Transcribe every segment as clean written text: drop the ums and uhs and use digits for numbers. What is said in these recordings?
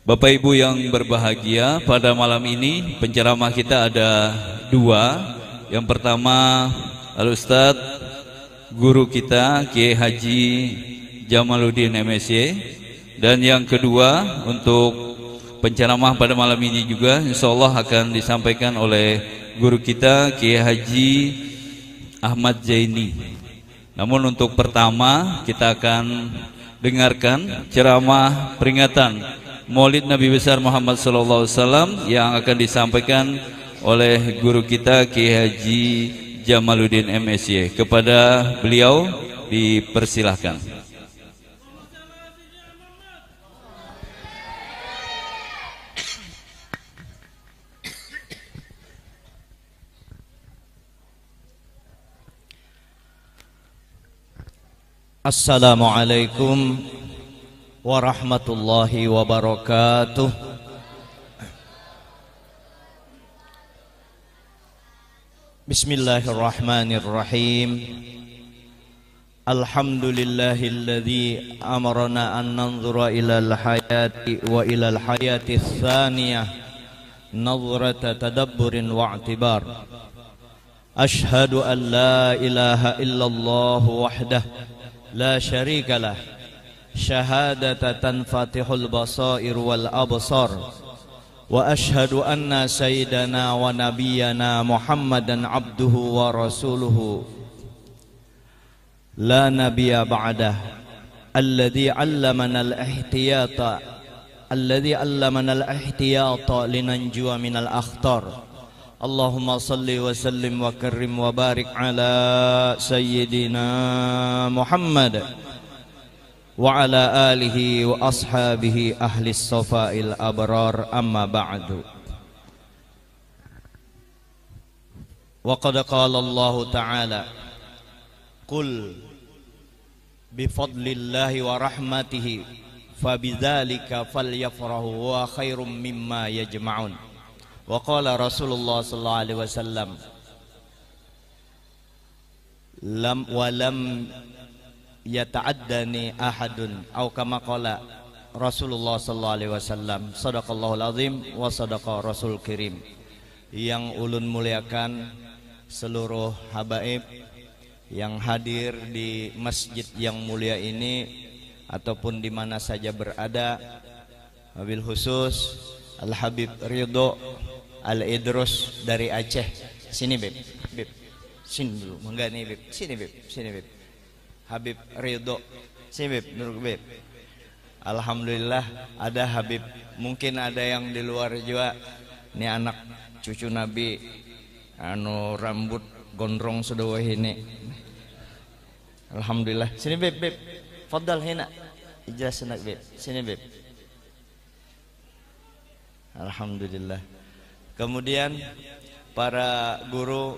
Bapak Ibu yang berbahagia, pada malam ini penceramah kita ada dua. Yang pertama Al-Ustadz guru kita Kiai Haji Jamaluddin MSy, dan yang kedua untuk penceramah pada malam ini juga insyaallah akan disampaikan oleh guru kita Kiai Haji Ahmad Zaini. Namun untuk pertama kita akan dengarkan ceramah peringatan Maulid Nabi besar Muhammad SAW yang akan disampaikan oleh guru kita Kiai Haji Jamaluddin MSy. Kepada beliau dipersilahkan. Assalamualaikum warahmatullahi wabarakatuh. Bismillahirrahmanirrahim. Alhamdulillahilladzi amarna an nanzura ilal hayati wa ilal hayati tsaniyah nazrata tadabburin wa i'tibar. Ashhadu an la ilaha illallah wahdah la syarika lah, syahadata tanfatihul basair wal absar, wa ashhadu anna sayyidana wa nabiyyana Muhammadan abduhu wa rasuluhu la nabiyya ba'dah, alladhi 'allamana al-ihtiyata linanjuwa minal akhtar. Allahumma salli wa sallim wa karrim wa barik ala sayyidina Muhammad wa ala alihi wa ashabihi ahli safa'il abrar, amma ba'du. Wa qad qala Allah ta'ala qul bifadlillahi wa rahmatihi fabidzalika falyafrahu wa khairum mimma yajma'un. Wa qala Rasulullah sallallahu alaihi wasallam lam yata'addani ahadun, atau kama qala Rasulullah sallallahu alaihi wasallam, sadaqallahul azim wa sadaqa rasul kirim. Yang ulun muliakan seluruh habaib yang hadir di masjid yang mulia ini ataupun di mana saja berada, wabil khusus Al Habib Ridho Al-Idrus dari Aceh. Sini Beb, Beb, sini dulu, enggak nih Beb, sini Beb, sini Beb. Habib Ridho, sini Beb, duduk Beb. Alhamdulillah ada Habib, mungkin ada yang di luar juga. Ini anak cucu Nabi, anu rambut gondrong sudah ini. Alhamdulillah. Sini Beb, Beb, fadal hina, ijazah nak Beb, sini Beb. Alhamdulillah. Kemudian para guru,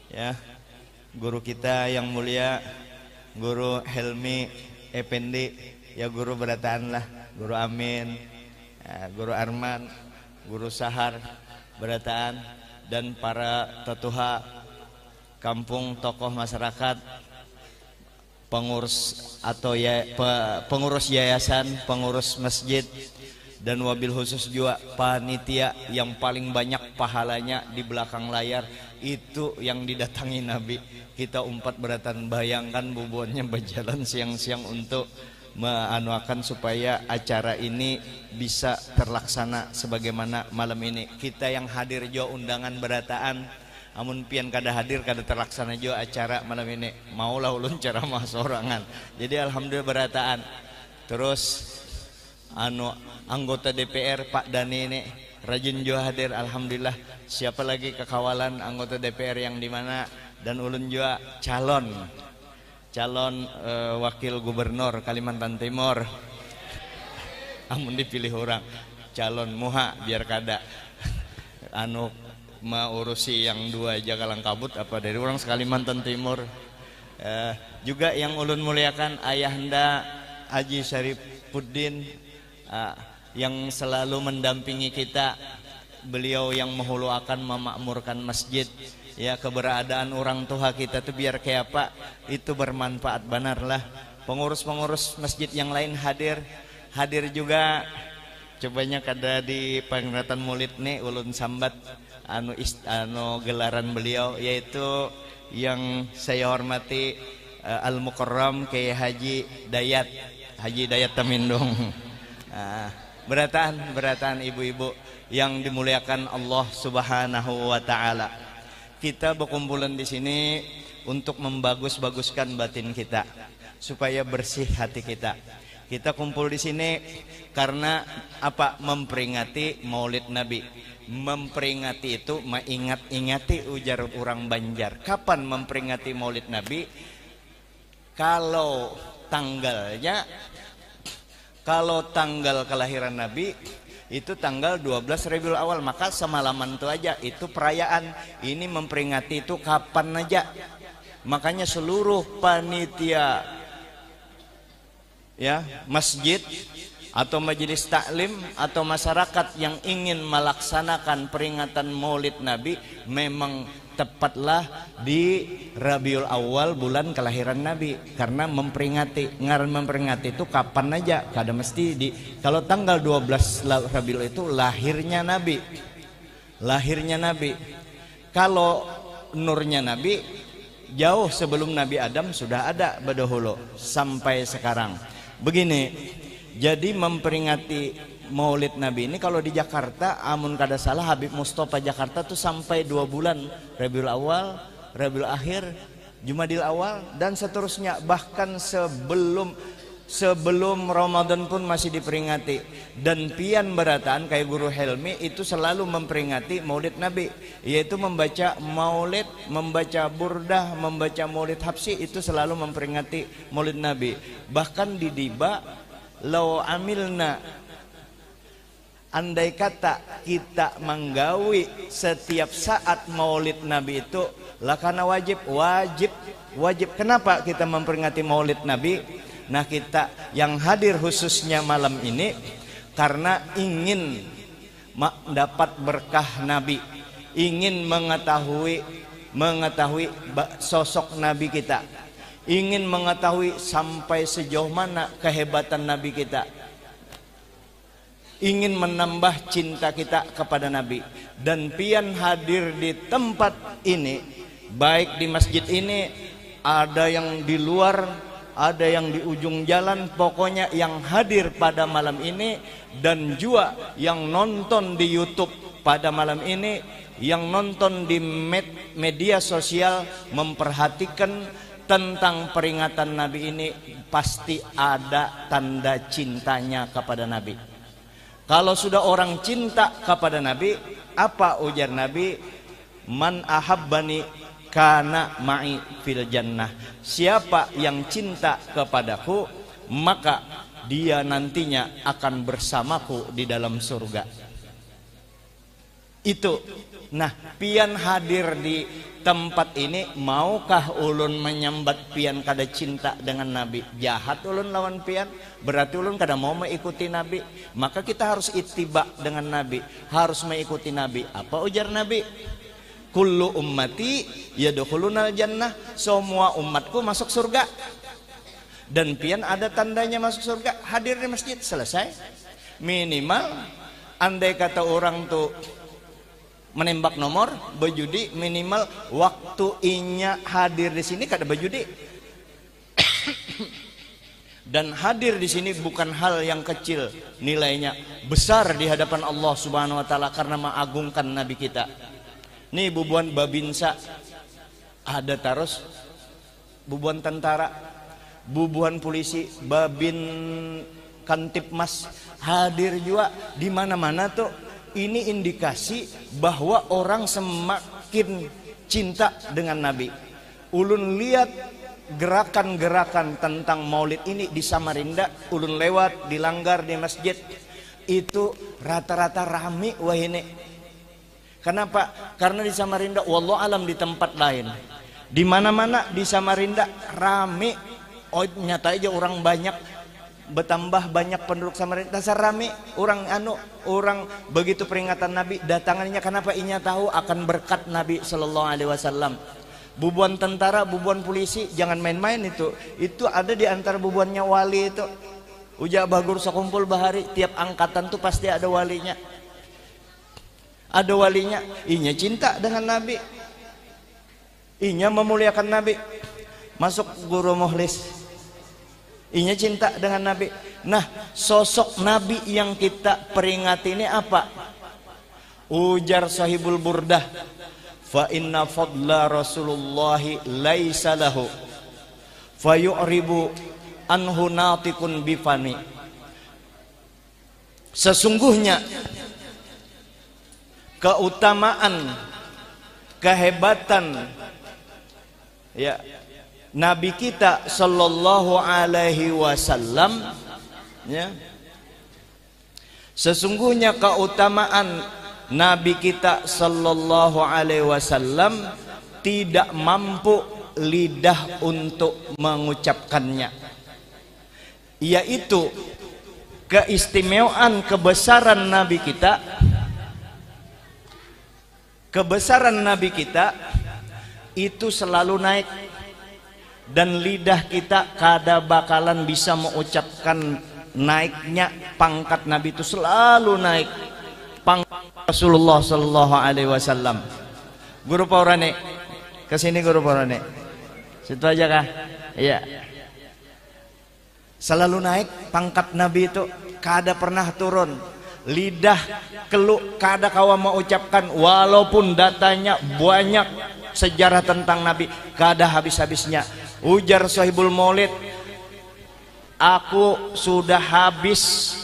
ya, guru kita yang mulia, Guru Helmi Effendi, ya guru berataan lah, Guru Amin, ya, Guru Arman, Guru Sahar berataan, dan para tetuha kampung, tokoh masyarakat, pengurus atau ya, pengurus yayasan, pengurus masjid, dan wabil khusus juga panitia yang paling banyak pahalanya di belakang layar itu yang didatangi Nabi. Kita umpat beratan, bayangkan bubuannya berjalan siang-siang untuk meanuakan supaya acara ini bisa terlaksana sebagaimana malam ini. Kita yang hadir juga undangan berataan, amun pian kada hadir kada terlaksana juga acara malam ini. Maulah ulun ceramah sorangan. Jadi alhamdulillah berataan. Terus anggota DPR Pak Dani ini rajin juga hadir, alhamdulillah. Siapa lagi kekawalan anggota DPR yang di mana, dan ulun juga calon wakil gubernur Kalimantan Timur. Amun dipilih orang calon muha biar kada urusi yang dua aja kalang kabut apa dari orang Kalimantan Timur. Juga yang ulun muliakan ayahanda Haji Syarifuddin, yang selalu mendampingi kita, beliau yang menghulu akan memakmurkan masjid, ya, keberadaan orang tua kita tuh biar kayak apa itu bermanfaat benar lah. Pengurus-pengurus masjid yang lain hadir juga cobanya kada di pengratan Maulid nih ulun sambat anu gelaran beliau, yaitu yang saya hormati Al-Mukarram Kiai Haji Dayat Tamindung. Beratan ibu-ibu yang dimuliakan Allah Subhanahu wa taala. Kita berkumpulan di sini untuk membagus-baguskan batin kita supaya bersih hati kita. Kita kumpul di sini karena apa? Memperingati Maulid Nabi. Memperingati itu mengingat-ingati ujar orang Banjar. Kapan memperingati Maulid Nabi? Kalau tanggal kelahiran Nabi itu tanggal 12 Rabiul Awal, maka semalaman itu aja itu perayaan. Ini memperingati itu kapan aja. Makanya seluruh panitia ya masjid atau majelis taklim atau masyarakat yang ingin melaksanakan peringatan Maulid Nabi memang tepatlah di Rabiul Awal, bulan kelahiran Nabi, karena memperingati itu kapan aja, kada mesti kalau tanggal 12 Rabiul itu lahirnya Nabi. Kalau nurnya Nabi jauh sebelum Nabi Adam sudah ada badahulu sampai sekarang. Begini, jadi memperingati Maulid Nabi ini kalau di Jakarta, amun kada salah Habib Mustafa Jakarta tuh sampai 2 bulan, Rabiul Awal, Rabiul Akhir, Jumadil Awal dan seterusnya. Bahkan sebelum Ramadan pun masih diperingati. Dan pian beratan kayak Guru Helmi itu selalu memperingati Maulid Nabi, yaitu membaca Maulid, membaca Burdah, membaca Maulid Habsi, itu selalu memperingati Maulid Nabi. Bahkan di Diba, lau amilna, andai kata kita menggawi setiap saat Maulid Nabi itu lakana wajib. Kenapa kita memperingati Maulid Nabi? Nah, kita yang hadir khususnya malam ini karena ingin mendapat berkah Nabi, ingin mengetahui sosok Nabi kita, ingin mengetahui sampai sejauh mana kehebatan Nabi kita, ingin menambah cinta kita kepada Nabi. Dan pian hadir di tempat ini, baik di masjid ini, ada yang di luar, ada yang di ujung jalan, pokoknya yang hadir pada malam ini, dan juga yang nonton di YouTube pada malam ini, yang nonton di media sosial memperhatikan tentang peringatan Nabi ini, pasti ada tanda cintanya kepada Nabi. Kalau sudah orang cinta kepada Nabi, apa ujar Nabi? Man ahabbani kana ma'i fil jannah. Siapa yang cinta kepadaku, maka dia nantinya akan bersamaku di dalam surga. Itu. Nah, pian hadir di tempat ini, maukah ulun menyambat pian kada cinta dengan Nabi? Jahat ulun lawan pian, berarti ulun kada mau mengikuti Nabi. Maka kita harus ittiba dengan Nabi, harus mengikuti Nabi. Apa ujar Nabi? Kullu ummati yadkhulunal jannah. Semua umatku masuk surga. Dan pian ada tandanya masuk surga, hadir di masjid, selesai. Minimal andai kata orang tuh menembak nomor, berjudi, minimal waktu inya hadir di sini kada berjudi. Dan hadir di sini bukan hal yang kecil, nilainya besar di hadapan Allah Subhanahu wa taala karena mengagungkan Nabi kita. Nih bubuan babinsa ada terus, bubuan tentara, bubuan polisi, babin kantipmas hadir juga di mana-mana tuh. Ini indikasi bahwa orang semakin cinta dengan Nabi. Ulun lihat gerakan-gerakan tentang Maulid ini di Samarinda, ulun lewat di langgar di masjid, itu rata-rata rame wah ini. Kenapa? Karena di Samarinda, wallahu alam di tempat lain, di mana-mana di Samarinda rame. Oh, nyata aja orang banyak, bertambah banyak penduduk Samarinda, dasar rame orang begitu peringatan Nabi datangannya. Kenapa? Inya tahu akan berkat Nabi Sallallahu Alaihi Wasallam. Bubuan tentara, bubuan polisi, jangan main-main itu ada di antara bubuannya wali itu. Uja bagur sakumpul bahari, tiap angkatan tuh pasti ada walinya. Ada walinya, inya cinta dengan Nabi, inya memuliakan Nabi. Masuk guru muhlis, inya cinta dengan Nabi. Nah, sosok Nabi yang kita peringati ini apa? Ujar Sahibul Burdah, fa inna fadla Rasulullahi laisa lahu fayu'ribu anhu natikun bifani. Sesungguhnya keutamaan, kehebatan ya Nabi kita sallallahu alaihi wasallam ya, sesungguhnya keutamaan Nabi kita sallallahu alaihi wasallam tidak mampu lidah untuk mengucapkannya, yaitu keistimewaan kebesaran Nabi kita. Kebesaran Nabi kita itu selalu naik, dan lidah kita kada bakalan bisa mengucapkan naiknya pangkat Nabi itu selalu naik. Pangkat Rasulullah sallallahu alaihi wasallam. Guru Paurane, kesini Guru Paurane. Situ aja kah? Iya. Selalu naik pangkat Nabi itu, kada pernah turun. Lidah keluk kada kawa mengucapkan, walaupun datanya banyak sejarah tentang Nabi, kada habis-habisnya. Ujar Sahibul Maulid, aku sudah habis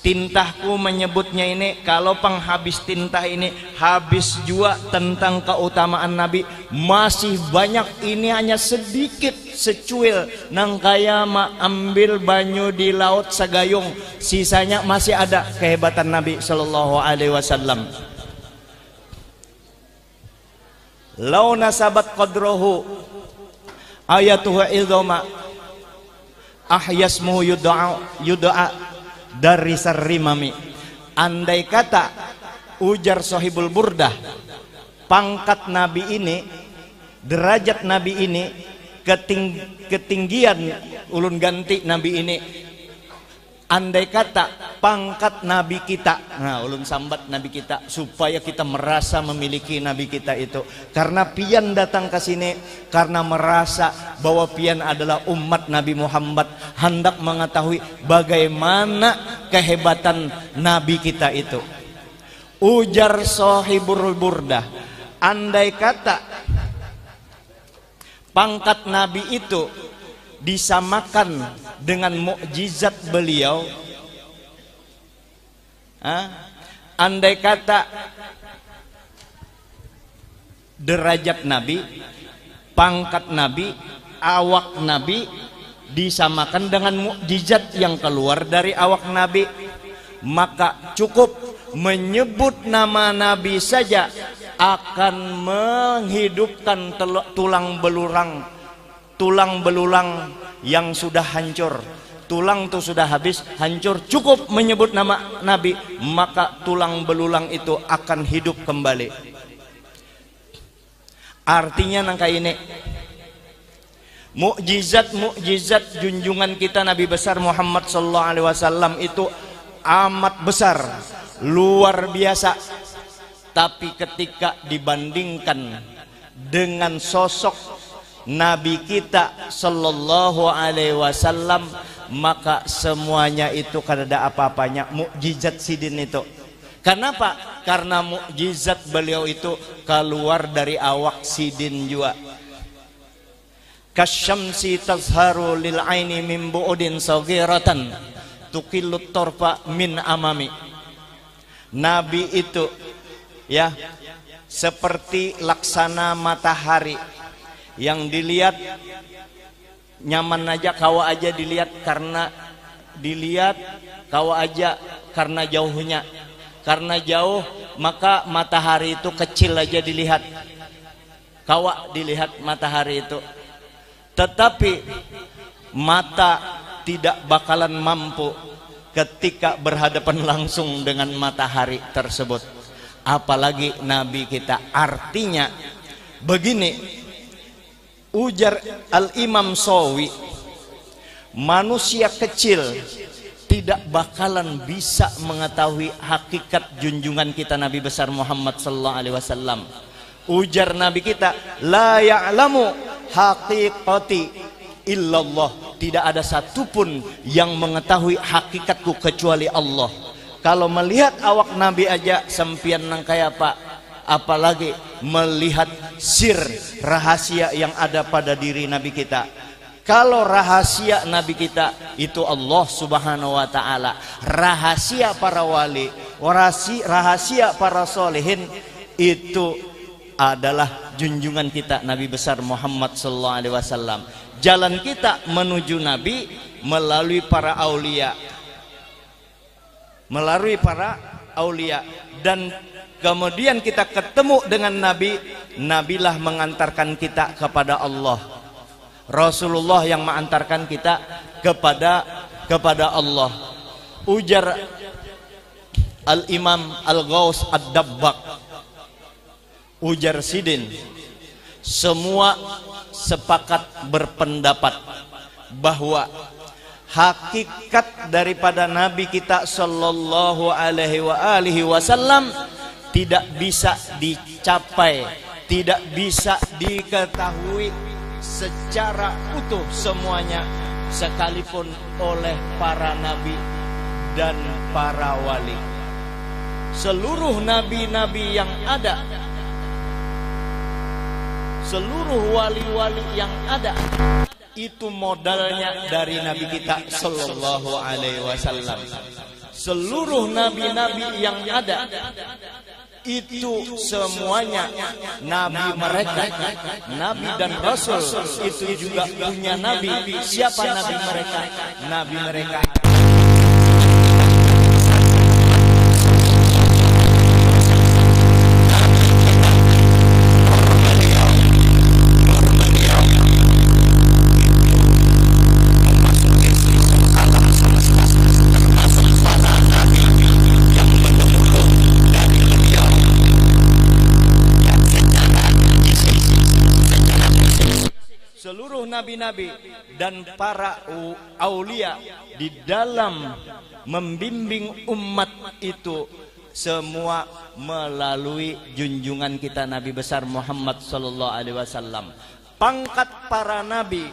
tintahku menyebutnya ini. Kalau penghabis tintah ini habis jua tentang keutamaan Nabi, masih banyak. Ini hanya sedikit secuil nang kaya ambil banyu di laut segayung, sisanya masih ada kehebatan Nabi sallallahu alaihi wasallam. Lau nasabat qadrahu ayatuhu idhama ahyasmuhu yud'a dari sarrimami. Andai kata, ujar Sahibul Burdah, pangkat Nabi ini, derajat Nabi ini, ketinggian ulun ganti Nabi ini, andai kata pangkat Nabi kita, nah ulun sambat Nabi kita supaya kita merasa memiliki Nabi kita itu. Karena pian datang ke sini karena merasa bahwa pian adalah umat Nabi Muhammad, hendak mengetahui bagaimana kehebatan Nabi kita itu. Ujar Sahibul Burdah, andai kata pangkat Nabi itu disamakan dengan mukjizat beliau, andai kata derajat Nabi, pangkat Nabi, awak Nabi disamakan dengan mukjizat yang keluar dari awak Nabi, maka cukup menyebut nama Nabi saja akan menghidupkan tulang belulang yang sudah hancur. Tulang itu sudah habis, hancur. Cukup menyebut nama Nabi, maka tulang belulang itu akan hidup kembali. Artinya nangka ini, mukjizat junjungan kita Nabi besar Muhammad sallallahu alaihi wasallam itu amat besar, luar biasa. Tapi ketika dibandingkan dengan sosok Nabi kita sallallahu alaihi wasallam, maka semuanya itu kada ada apa-apanya. Mukjizat sidin itu. Kenapa? Karena mukjizat beliau itu keluar dari awak sidin juga. Kasyamsi tazharu lil aini min bu'udin saghiratan tuqillut torfa min amami. Nabi itu ya seperti laksana matahari yang dilihat nyaman aja, kawa aja dilihat karena dilihat, kawa aja karena jauhnya. Karena jauh maka matahari itu kecil aja dilihat, kawa dilihat matahari itu. Tetapi mata tidak bakalan mampu ketika berhadapan langsung dengan matahari tersebut, apalagi Nabi kita. Artinya begini, ujar Al-Imam Sawi, manusia kecil tidak bakalan bisa mengetahui hakikat junjungan kita Nabi besar Muhammad sallallahu alaihi wasallam. Ujar Nabi kita, la ya'lamu haqiqati illallah. Tidak ada satupun yang mengetahui hakikatku kecuali Allah. Kalau melihat awak Nabi aja sempian nang kayak apa, apalagi melihat sir rahasia yang ada pada diri Nabi kita. Kalau rahasia Nabi kita itu Allah subhanahu wa ta'ala, rahasia para wali, rahasia para solehin, itu adalah junjungan kita Nabi besar Muhammad sallallahu alaihi wasallam. Jalan kita menuju Nabi melalui para aulia, melalui para aulia, dan kemudian kita ketemu dengan Nabi. Nabilah mengantarkan kita kepada Allah. Rasulullah yang mengantarkan kita kepada Allah. Ujar Al-Imam Al-Ghaus Ad-Dabbaq, ujar Sidin, semua sepakat berpendapat bahwa hakikat daripada Nabi kita sallallahu alaihi wasallam tidak bisa dicapai, tidak bisa diketahui secara utuh semuanya, sekalipun oleh para nabi dan para wali. Seluruh nabi-nabi yang ada, seluruh wali-wali yang ada, itu modalnya dari Nabi kita sallallahu alaihi wasallam. Seluruh nabi-nabi yang ada itu semuanya nabi mereka, nabi dan rasul itu juga punya nabi. Siapa nabi mereka? Nabi mereka seluruh nabi-nabi dan para aulia di dalam membimbing umat itu semua melalui junjungan kita Nabi besar Muhammad sallallahu alaihi wasallam. Pangkat para nabi,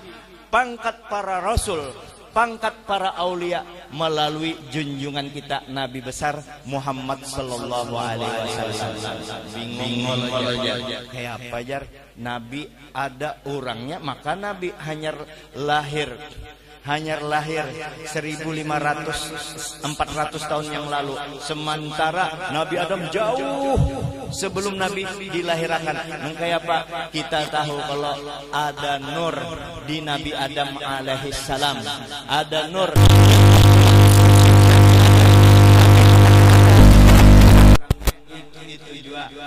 pangkat para rasul, pangkat para aulia melalui junjungan kita Nabi besar Muhammad sallallahu alaihi wasallam. Bingung aja kayak apa jar? Nabi ada orangnya, maka Nabi hanya lahir 1400 tahun yang lalu. Sementara Nabi Adam jauh sebelum Nabi dilahirkan. Kayak apa? Kita tahu kalau ada nur di Nabi Adam alaihissalam, ada nur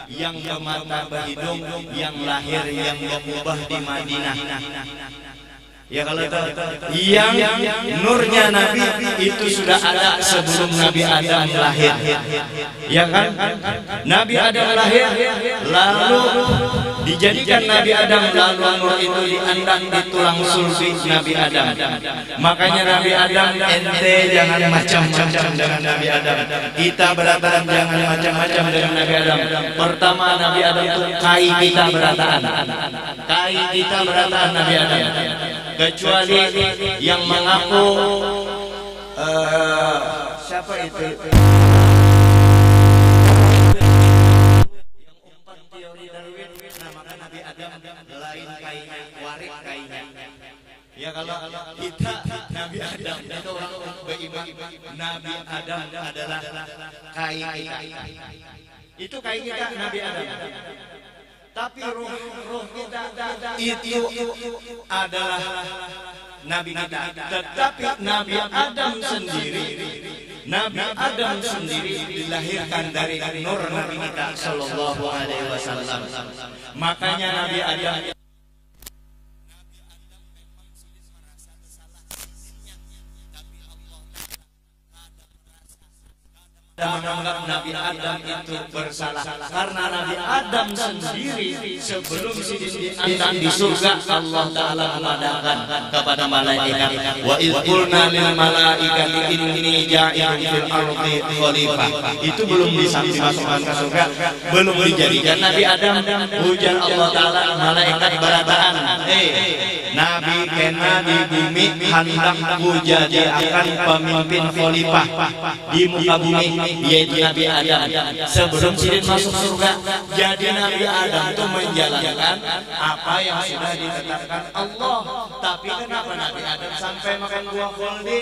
yang bermata berhidung, yang lahir, yang berubah di Madinah. Ya kalau yang nurnya Nabi itu sudah ada sebelum Nabi Adam lahir. Ya kan? Nabi Adam lahir, lalu dijadikan Nabi Adam, lalu nur itu diandang di tulang sulbi Nabi Adam. Makanya Nabi Adam, ente jangan macam-macam dengan Nabi Adam. Kita berataan jangan macam-macam dengan Nabi Adam. Pertama Nabi Adam itu kai kita berataan. Kai kita berataan Nabi Adam. Kecuali yang mengaku siapa itu? Yang umpan teori Darwin, namakan Nabi Adam lain kainya, warik kainya. Ya kalau kita Nabi Adam itu orang beriman, Nabi Adam adalah kai kita. Itu kai kita Nabi Adam. Tapi ruh kita itu adalah Nabi kita. Tetapi Nabi Adam sendiri, Nabi Adam sendiri dilahirkan dari nur Nabi kita sallallahu alaihi wasallam. Makanya Nabi Adam menganggap Nabi Adam itu bersalah karena Nabi Adam sendiri sebelum diandang di surga Allah Ta'ala mengadakan kepada malaikat wa idh qulna lil malaikati inni ja'ilun fil ardi khalifah. Itu belum dimasukkan ke surga, belum dijadikan Nabi Adam. Hujan Allah Ta'ala malaikat berataan, Nabi kena di bumi hendak jadi akan pemimpin khalifah di muka bumi, yaitu Nabi Adam. Sebelum sidin masuk surga, jadi Nabi Adam itu menjalankan apa yang sudah ditetapkan Allah. Tapi kenapa Nabi Adam sampai makan buah khuldi?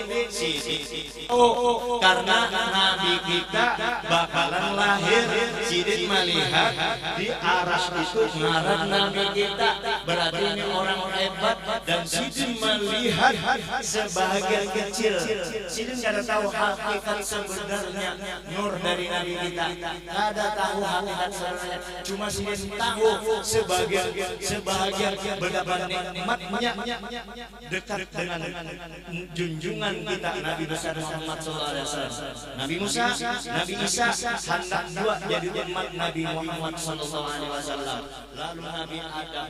Karena Nabi kita bakalan lahir, sidin melihat di aras itu ngaran Nabi kita, berarti ini orang hebat. Dan sidin melihat sebagian kecil, sidin kada tahu hakikat sebenarnya nur dari Nabi kita, kada tahu hakikat sebenarnya, cuma sidin tahu sebagian betapa nikmatnya dekat dengan junjungan kita Nabi besar Muhammad SAW. Nabi Musa, Nabi Isa hendak dua jadi umat Nabi Muhammad SAW. Lalu Nabi Adam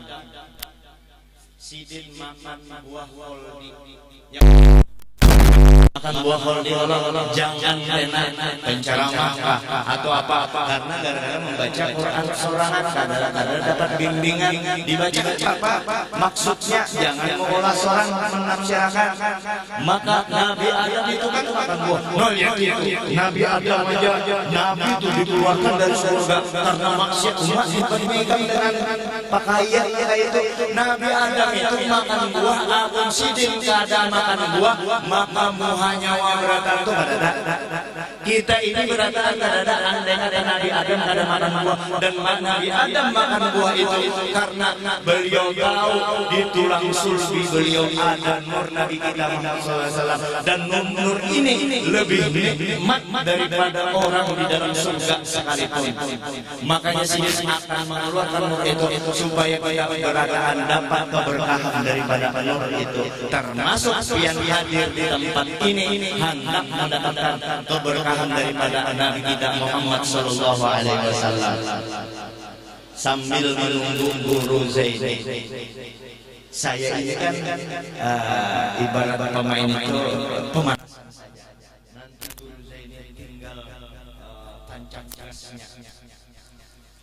sidin makan buah khuldi. Makan buah khuldi jangan karena penceramah atau apa-apa, karena gara-gara membaca Quran sorangan kadang-kadang dapat bimbingan dibaca apa maksudnya, jangan mengolah sorang menafsirkan. Maka Nabi Adam itu kan makan buah. Nabi Adam aja Nabi itu dikeluarkan dari surga karena maksiat umat diperbaikan dengan pakaian itu. Nabi Adam itu makan buah, Abu sidin kada makan buah, maka hanya beratan itu kada. Kita ini beratan kada, andai kata Nabi Adam kada makan buah, dan Nabi Adam makan buah itu karena beliau tahu di tulang sulbi beliau ada nur Nabi kita Muhammad SAW, dan nur ini lebih nikmat daripada orang di dalam surga sekalipun. Makanya sidin akan mengeluarkan nur itu supaya kita berataan dapat keberkahan daripada nur itu, termasuk yang hadir di tempat ini hendak mendapatkan keberkahan daripada Nabi kita Muhammad Sallallahu Alaihi Wasallam. Sambil menunggu Guru Zaini, saya ini kan ibarat pemain itu pemanasan saja. Nanti Guru Zaini tinggal tancap gasnya,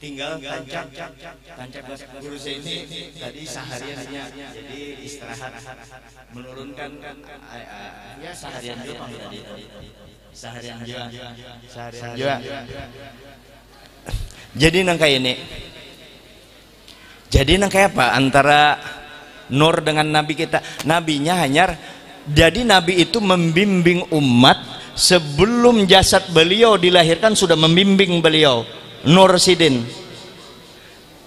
tinggal tancap gas. Guru Zaini tadi sehariannya jadi istirahat, menurunkan ya seharian juga tadi seharian juga. Jadi nangka ini, jadi nangka apa antara nur dengan Nabi kita? Nabinya hanya, jadi Nabi itu membimbing umat sebelum jasad beliau dilahirkan, sudah membimbing beliau nur sidin,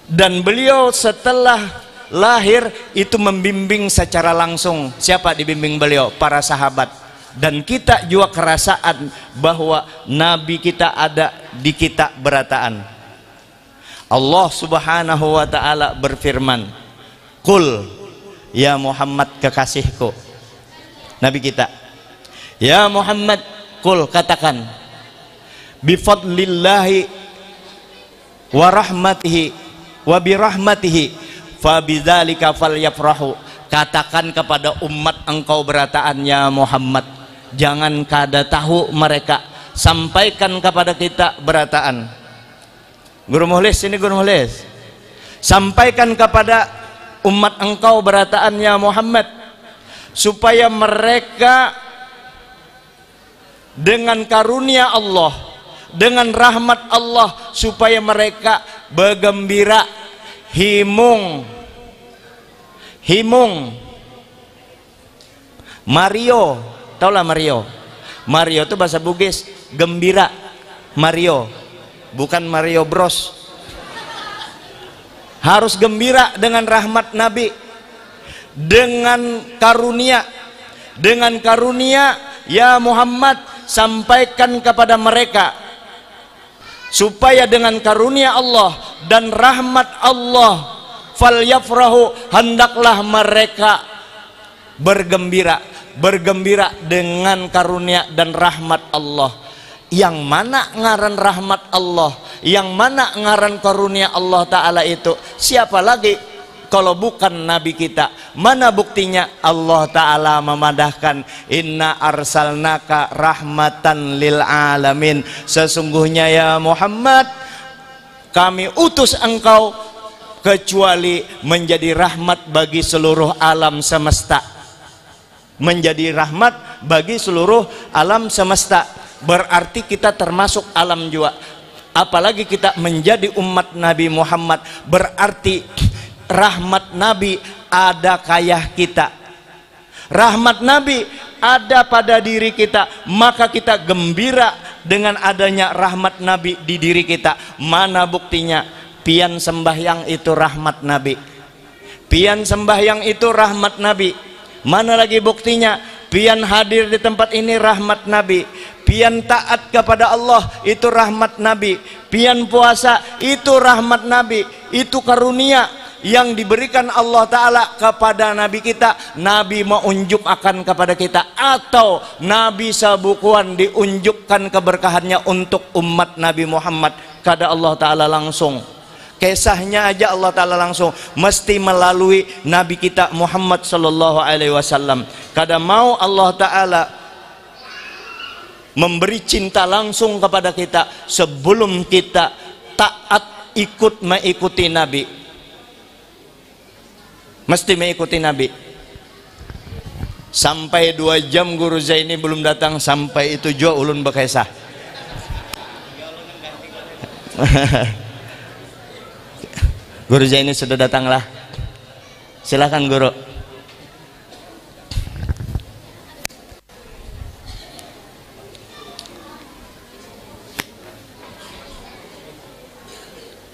dan beliau setelah lahir itu membimbing secara langsung. Siapa dibimbing beliau? Para sahabat. Dan kita juga kerasaan bahwa Nabi kita ada di kita berataan. Allah Subhanahu wa Ta'ala berfirman, "Qul ya Muhammad kekasihku." Nabi kita, ya Muhammad, qul katakan, bifadlillahi wa rahmatihi wa birahmatihi fabidzalika falyafrahu. Katakan kepada umat engkau berataan ya Muhammad, jangan kada tahu mereka, sampaikan kepada kita berataan. Guru Muhlis, ini Guru Muhlis, sampaikan kepada umat engkau berataan ya Muhammad, supaya mereka dengan karunia Allah, dengan rahmat Allah, supaya mereka bergembira, himung Mario, taulah Mario itu bahasa Bugis gembira. Mario bukan Mario Bros. Harus gembira dengan rahmat Nabi, dengan karunia ya Muhammad, sampaikan kepada mereka supaya dengan karunia Allah dan rahmat Allah, falyafrahu, hendaklah mereka bergembira dengan karunia dan rahmat Allah. yang mana ngaran rahmat Allah, yang mana ngaran karunia Allah Ta'ala itu? Siapa lagi kalau bukan Nabi kita? Mana buktinya? Allah Ta'ala memadahkan, inna arsalnaka rahmatan lil alamin, sesungguhnya ya Muhammad, kami utus engkau kecuali menjadi rahmat bagi seluruh alam semesta. Menjadi rahmat bagi seluruh alam semesta, berarti kita termasuk alam juga. Apalagi kita menjadi umat Nabi Muhammad, berarti rahmat Nabi ada kayah kita. Rahmat Nabi ada pada diri kita, maka kita gembira dengan adanya rahmat Nabi di diri kita. Mana buktinya? Pian sembahyang itu rahmat Nabi. Pian sembahyang itu rahmat Nabi. Mana lagi buktinya? Pian hadir di tempat ini rahmat Nabi. Pian taat kepada Allah itu rahmat Nabi. Pian puasa itu rahmat Nabi. Itu karunia yang diberikan Allah Ta'ala kepada Nabi kita. Nabi menunjuk akan kepada kita, atau Nabi sabukuan diunjukkan keberkahannya untuk umat Nabi Muhammad. Kada Allah Ta'ala langsung, kisahnya aja Allah Ta'ala langsung, mesti melalui Nabi kita Muhammad Sallallahu Alaihi Wasallam. Kada mau Allah Ta'ala memberi cinta langsung kepada kita sebelum kita taat ikut mengikuti Nabi. Mesti mengikuti Nabi. Sampai 2 jam Guru Zaini belum datang, sampai itu juga ulun bekesah. Guru Zaini sudah datanglah. Silakan Guru.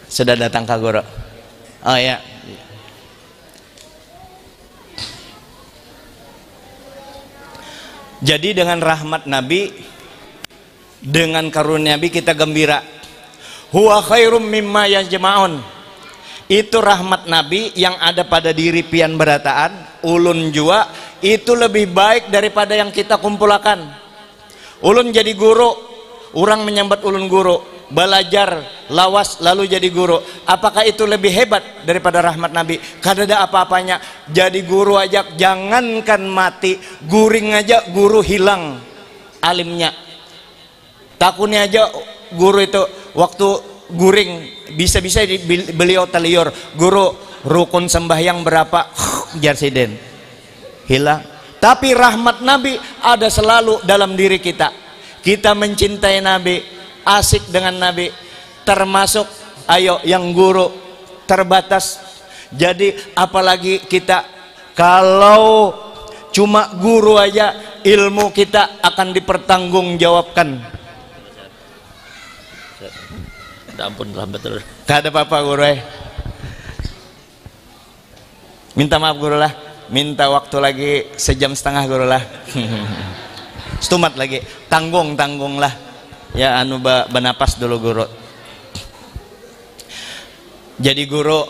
Sudah datang Kak Guru. Oh ya. Jadi dengan rahmat Nabi, dengan karunia Nabi kita gembira. Huwa khairum mimma yajma'un. Itu rahmat Nabi yang ada pada diri pian berataan, ulun jua, itu lebih baik daripada yang kita kumpulkan. Ulun jadi guru, orang menyambat ulun guru, belajar lawas lalu jadi guru. Apakah itu lebih hebat daripada rahmat Nabi? Kada ada apa-apanya. Jadi guru aja jangankan mati, guring aja guru hilang alimnya. Takutnya aja guru itu waktu guring bisa-bisa beliau teliur, guru rukun sembahyang berapa jarsiden hilang. Tapi rahmat Nabi ada selalu dalam diri kita. Kita mencintai Nabi, asik dengan Nabi, termasuk ayo yang guru terbatas. Jadi apalagi kita kalau cuma guru aja, ilmu kita akan dipertanggungjawabkan. Ampun lambat terus. Gak ada apa-apa Guru. Minta maaf Guru lah. Minta waktu lagi 1,5 jam Guru lah. Stumat lagi. Tanggung lah. Ya anu benapas dulu Guru. Jadi guru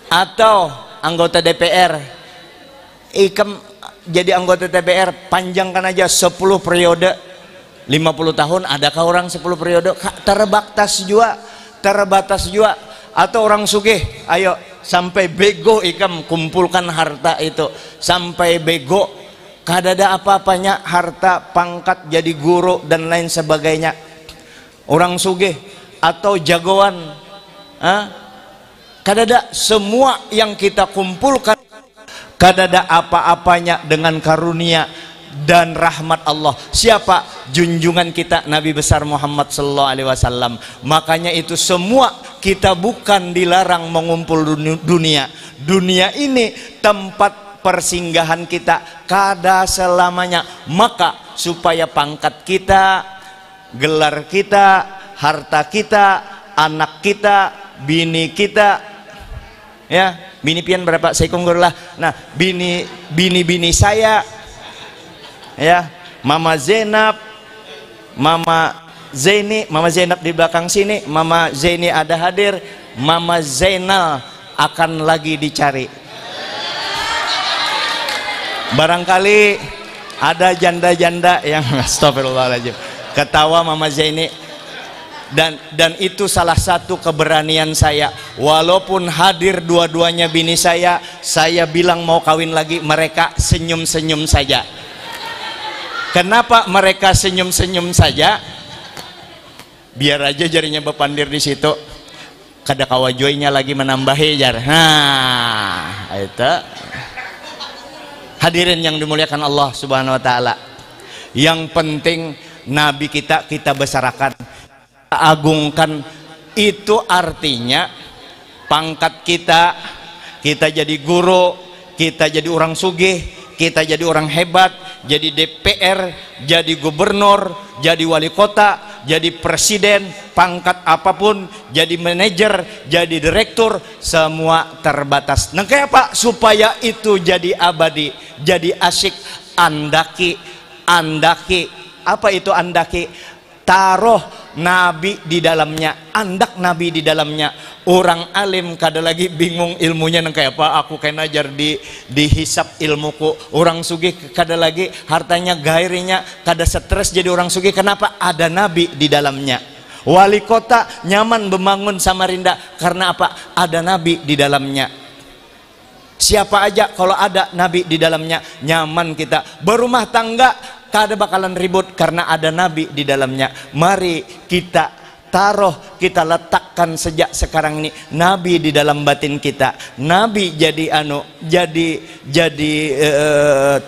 atau anggota DPR, ikam jadi anggota DPR panjangkan aja 10 periode. 50 tahun, adakah orang 10 periode? Terbatas juga. Atau orang sugih, ayo sampai bego ikam kumpulkan harta itu, sampai bego, kada ada apa-apanya harta, pangkat, jadi guru dan lain sebagainya. Orang sugih atau jagoan, kada ada, semua yang kita kumpulkan kada ada apa-apanya dengan karunia dan rahmat Allah. Siapa? Junjungan kita Nabi besar Muhammad sallallahu alaihi wasallam. Makanya itu semua kita bukan dilarang mengumpul dunia. Dunia ini tempat persinggahan kita kada selamanya. Maka supaya pangkat kita, gelar kita, harta kita, anak kita, bini kita, ya, bini pian berapa? Saya lah. Nah, bini saya, ya, Mama Zainab, Mama Zaini, Mama Zainab di belakang sini, Mama Zaini ada hadir, Mama Zainal akan lagi dicari. Barangkali ada janda-janda yang astagfirullahaladzim, Ketawa Mama Zaini. Dan itu salah satu keberanian saya. Walaupun hadir dua-duanya bini saya bilang mau kawin lagi, mereka senyum-senyum saja. Kenapa mereka senyum-senyum saja? Biar aja jarinya bepandir di situ. Kada kawajoynya lagi menambahi jar. Nah, itu. Hadirin yang dimuliakan Allah Subhanahu wa taala. Yang penting nabi kita besarkan, agungkan. Itu artinya pangkat kita jadi guru, kita jadi orang sugih, kita jadi orang hebat, jadi DPR, jadi gubernur, jadi wali kota, jadi presiden, pangkat apapun, jadi manajer, jadi direktur, semua terbatas. Nah kayak apa? Supaya itu jadi abadi, jadi asyik. Andaki. Apa itu andaki? Taruh nabi di dalamnya, andak nabi di dalamnya. Orang alim kada lagi bingung ilmunya nang kayak apa, aku kayak najar di hisap ilmuku. Orang sugih kada lagi hartanya gairinya, kada stres jadi orang sugih. Kenapa? Ada nabi di dalamnya. Wali kota nyaman membangun Samarinda karena apa? Ada nabi di dalamnya. Siapa aja kalau ada nabi di dalamnya nyaman kita. Berumah tangga kada bakalan ribut karena ada nabi di dalamnya. Mari kita taruh, kita letakkan sejak sekarang ini nabi di dalam batin kita. Nabi jadi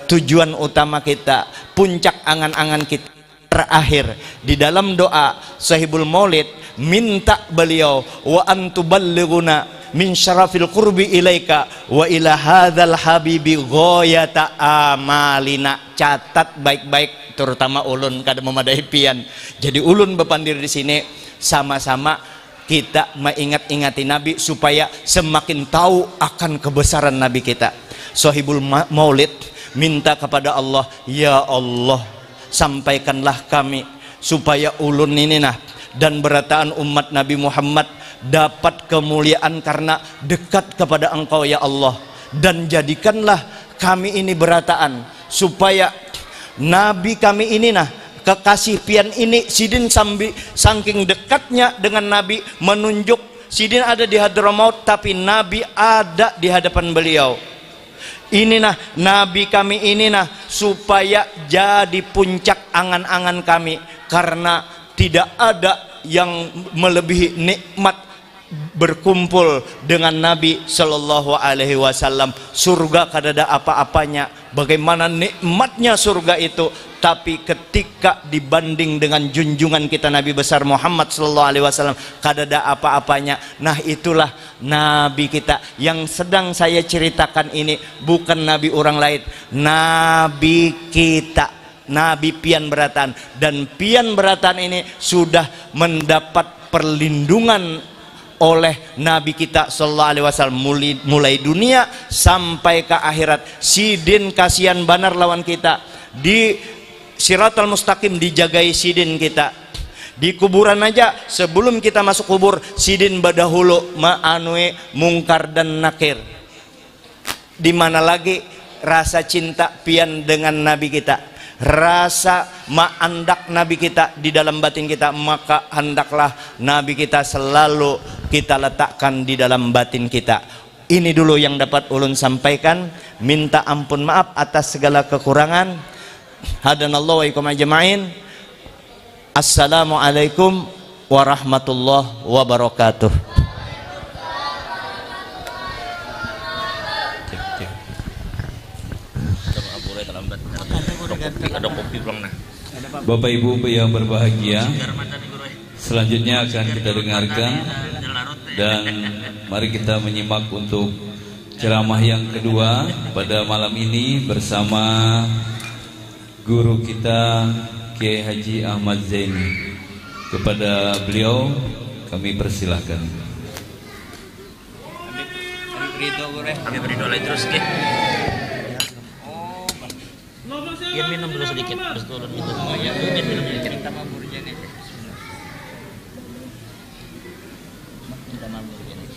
tujuan utama kita, puncak angan-angan kita. Terakhir di dalam doa Sahibul Maulid minta beliau wa antuballighuna min syarafil qurbi ilaika wa ila hadzal habibi ghayata amalina. Catat baik-baik, terutama ulun kada memadai pian. Jadi ulun bepandir di sini sama-sama kita mengingat-ingati Nabi supaya semakin tahu akan kebesaran Nabi kita. Sahibul Maulid minta kepada Allah, ya Allah, sampaikanlah kami supaya ulun ini dan berataan umat Nabi Muhammad dapat kemuliaan karena dekat kepada Engkau ya Allah. Dan jadikanlah kami ini berataan supaya Nabi kami ini kekasih pian ini sidin saking dekatnya dengan Nabi, menunjuk sidin ada di Hadramaut tapi Nabi ada di hadapan beliau. Ini Nabi kami ini supaya jadi puncak angan-angan kami, karena tidak ada yang melebihi nikmat berkumpul dengan Nabi Shallallahu Alaihi Wasallam. Surga kada ada apa-apanya. Bagaimana nikmatnya surga itu, tapi ketika dibanding dengan junjungan kita Nabi besar Muhammad Shallallahu Alaihi Wasallam kada ada apa-apanya. Nah itulah Nabi kita yang sedang saya ceritakan ini, bukan Nabi orang lain, Nabi kita, Nabi Pian Beratan. Dan Pian Beratan ini sudah mendapat perlindungan oleh Nabi kita Sallallahu Alaihi Wasallam mulai dunia sampai ke akhirat. Sidin kasihan banar lawan kita, di Siratal Mustaqim dijagai sidin kita. Di kuburan aja sebelum kita masuk kubur sidin badahulu ma'anui mungkar dan nakir. Di mana lagi rasa cinta pian dengan Nabi kita, rasa ma'andak Nabi kita di dalam batin kita, maka hendaklah Nabi kita selalu kita letakkan di dalam batin kita. Ini dulu yang dapat ulun sampaikan. Minta ampun maaf atas segala kekurangan. Hadanallahu wa ikum ajma'in. Assalamualaikum warahmatullahi wabarakatuh. Bapak Ibu yang berbahagia, selanjutnya akan kita dengarkan dan mari kita menyimak untuk ceramah yang kedua pada malam ini bersama guru kita Kiai Haji Ahmad Zaini. Kepada beliau kami persilahkan. Kami beri doa terus ke. Biar minum dulu sedikit, terus turun itu. Oh ya, biar minum sedikit. Minta maburnya nih. Minta maburnya nih.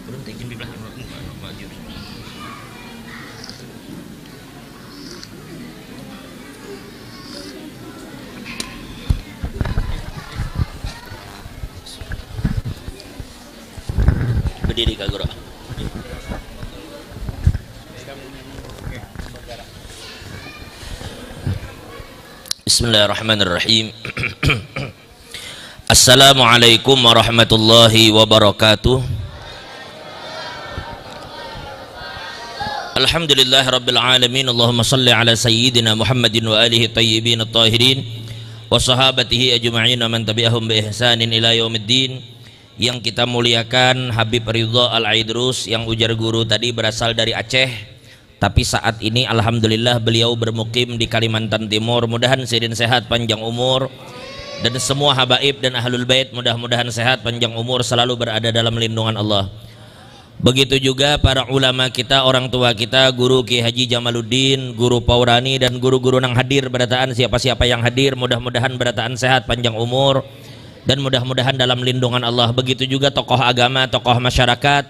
Turun tinggi belah. Kak Guru. Bismillahirrahmanirrahim. Assalamualaikum warahmatullahi wabarakatuh. Alhamdulillahi rabbil alamin. Allahumma salli ala sayyidina Muhammadin wa alihi tayyibin at-tahirin wa sahabatihi ajma'in wa man tabi'ahum bi ihsanin ila yaumiddin. Yang kita muliakan Habib Ridha Al-Aidrus yang ujar guru tadi berasal dari Aceh, tapi saat ini alhamdulillah beliau bermukim di Kalimantan Timur. Mudahan sidin sehat panjang umur, dan semua habaib dan ahlul bait mudah-mudahan sehat panjang umur, selalu berada dalam lindungan Allah. Begitu juga para ulama kita, orang tua kita, guru Ki Haji Jamaluddin, guru Paurani, dan guru-guru yang hadir berataan, siapa-siapa yang hadir mudah-mudahan berataan sehat panjang umur dan mudah-mudahan dalam lindungan Allah. Begitu juga tokoh agama, tokoh masyarakat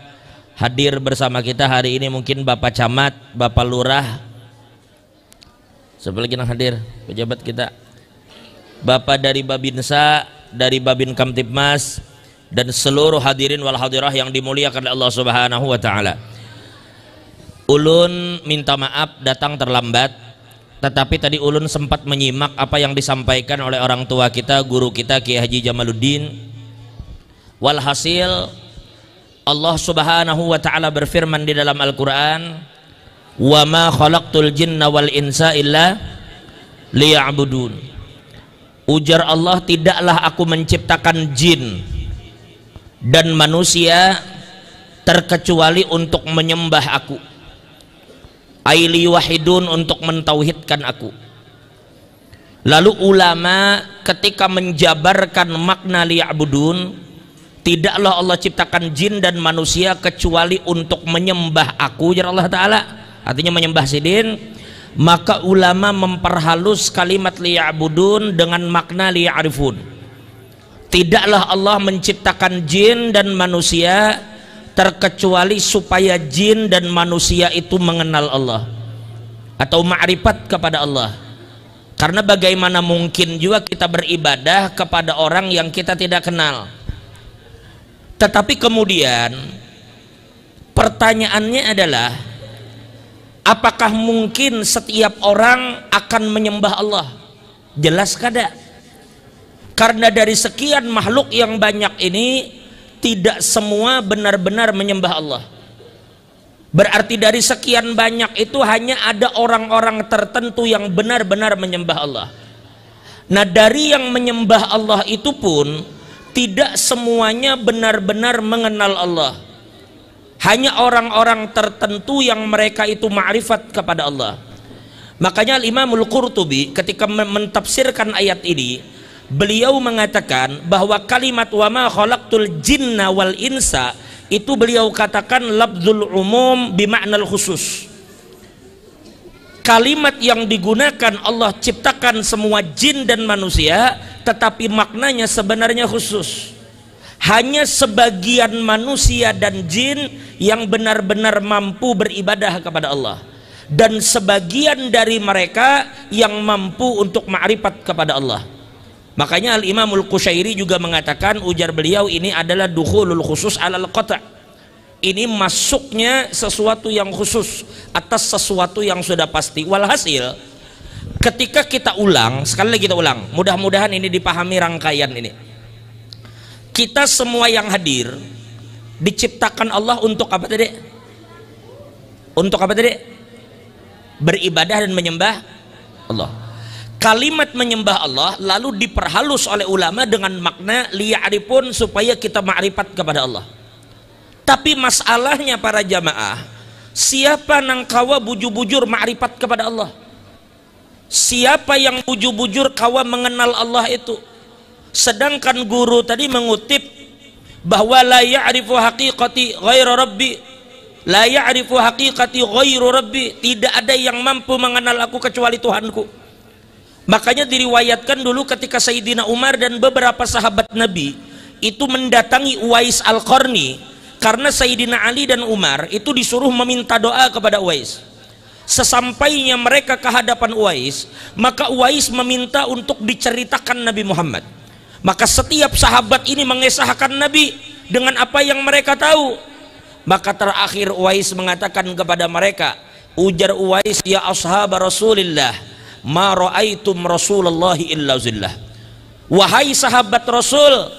hadir bersama kita hari ini, mungkin Bapak Camat, Bapak Lurah, siapa lagi yang hadir, pejabat kita, Bapak dari Babinsa, dari Babin Kamtibmas, dan seluruh hadirin wal hadirah yang dimuliakan oleh Allah Subhanahu wa taala. Ulun minta maaf datang terlambat, tetapi tadi ulun sempat menyimak apa yang disampaikan oleh orang tua kita, guru kita Ki Haji Jamaluddin. Walhasil Allah Subhanahu wa taala berfirman di dalam Al-Qur'an, "Wa ma khalaqtul jinna wal insa illa liya'budun." Ujar Allah, tidaklah aku menciptakan jin dan manusia terkecuali untuk menyembah aku, aili wahidun, untuk mentauhidkan aku. Lalu ulama ketika menjabarkan makna liya'budun, tidaklah Allah ciptakan jin dan manusia kecuali untuk menyembah aku, ujar Allah Ta'ala, artinya menyembah sidin. Maka ulama memperhalus kalimat liya'budun dengan makna liya'rifun. Tidaklah Allah menciptakan jin dan manusia terkecuali supaya jin dan manusia itu mengenal Allah atau ma'rifat kepada Allah. Karena bagaimana mungkin juga kita beribadah kepada orang yang kita tidak kenal. Tetapi kemudian pertanyaannya adalah, apakah mungkin setiap orang akan menyembah Allah? Jelas kada? Karena dari sekian makhluk yang banyak ini, tidak semua benar-benar menyembah Allah. Berarti dari sekian banyak itu hanya ada orang-orang tertentu yang benar-benar menyembah Allah. Nah, dari yang menyembah Allah itu pun tidak semuanya benar-benar mengenal Allah. Hanya orang-orang tertentu yang mereka itu ma'rifat kepada Allah. Makanya Imamul Qurtubi ketika mentafsirkan ayat ini, beliau mengatakan bahwa kalimat wa ma khalaqtul jinna wal insa itu beliau katakan lafzul umum bima'nal khusus. Kalimat yang digunakan Allah ciptakan semua jin dan manusia, tetapi maknanya sebenarnya khusus. Hanya sebagian manusia dan jin yang benar-benar mampu beribadah kepada Allah, dan sebagian dari mereka yang mampu untuk ma'rifat kepada Allah. Makanya Al-Imamul Qushairi juga mengatakan, ujar beliau, ini adalah dukhulul khusus alal qata'. Ini masuknya sesuatu yang khusus atas sesuatu yang sudah pasti. Walhasil ketika kita ulang, sekali lagi kita ulang, mudah-mudahan ini dipahami rangkaian ini. Kita semua yang hadir diciptakan Allah untuk apa tadi? Untuk apa tadi? Beribadah dan menyembah Allah. Kalimat menyembah Allah lalu diperhalus oleh ulama dengan makna liya'rifun, supaya kita ma'rifat kepada Allah. Tapi masalahnya para jamaah, siapa nang kawa bujur-bujur ma'rifat kepada Allah? Siapa yang bujur-bujur kawa mengenal Allah itu? Sedangkan guru tadi mengutip bahwa la ya'rifu haqiqati ghairu rabbi, la ya'rifu haqiqati ghairu rabbi, tidak ada yang mampu mengenal aku kecuali Tuhanku. Makanya diriwayatkan dulu ketika Sayyidina Umar dan beberapa sahabat Nabi itu mendatangi Uwais Al-Qarni, karena Sayyidina Ali dan Umar itu disuruh meminta doa kepada Uwais. Sesampainya mereka ke hadapan Uwais, maka Uwais meminta untuk diceritakan Nabi Muhammad. Maka setiap sahabat ini mengesahkan Nabi dengan apa yang mereka tahu. Maka terakhir Uwais mengatakan kepada mereka, ujar Uwais, ya ashab Rasulillah, ma ra'aitum Rasulullah illa zillah. Wahai sahabat Rasul,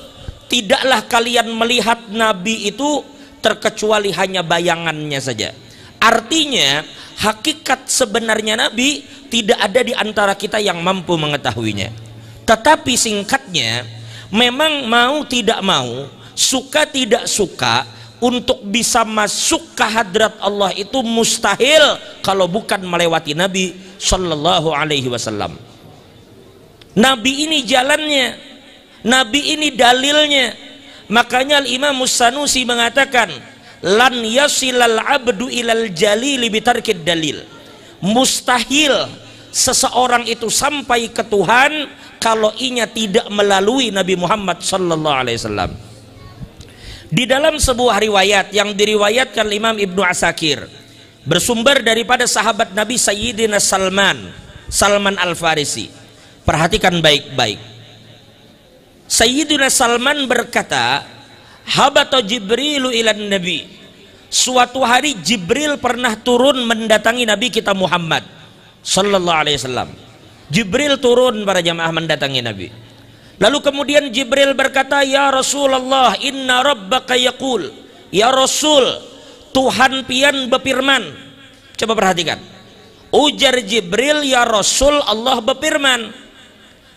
tidaklah kalian melihat Nabi itu terkecuali hanya bayangannya saja. Artinya hakikat sebenarnya Nabi tidak ada di antara kita yang mampu mengetahuinya. Tetapi singkatnya, memang mau tidak mau, suka tidak suka, untuk bisa masuk ke hadrat Allah itu mustahil kalau bukan melewati Nabi Sallallahu Alaihi Wasallam. Nabi ini jalannya, Nabi ini dalilnya. Makanya Imam Sanusi mengatakan, lan yasilal abdu ilal jalili bitarkid dalil. Mustahil seseorang itu sampai ke Tuhan kalau inya tidak melalui Nabi Muhammad Sallallahu Alaihi Wasallam. Di dalam sebuah riwayat yang diriwayatkan Imam Ibnu Asakir, bersumber daripada sahabat Nabi Sayyidina Salman Al-Farisi. Perhatikan baik-baik. Sayyidina Salman berkata, habata Jibrilu ilan Nabi. Suatu hari Jibril pernah turun mendatangi Nabi kita Muhammad Sallallahu Alaihi Wasallam. Jibril turun para jamaah mendatangi Nabi. Lalu kemudian Jibril berkata, ya Rasulullah, inna rabbaka yaqul, ya Rasul, Tuhan pian berfirman. Coba perhatikan, ujar Jibril, ya Rasul, Allah berfirman.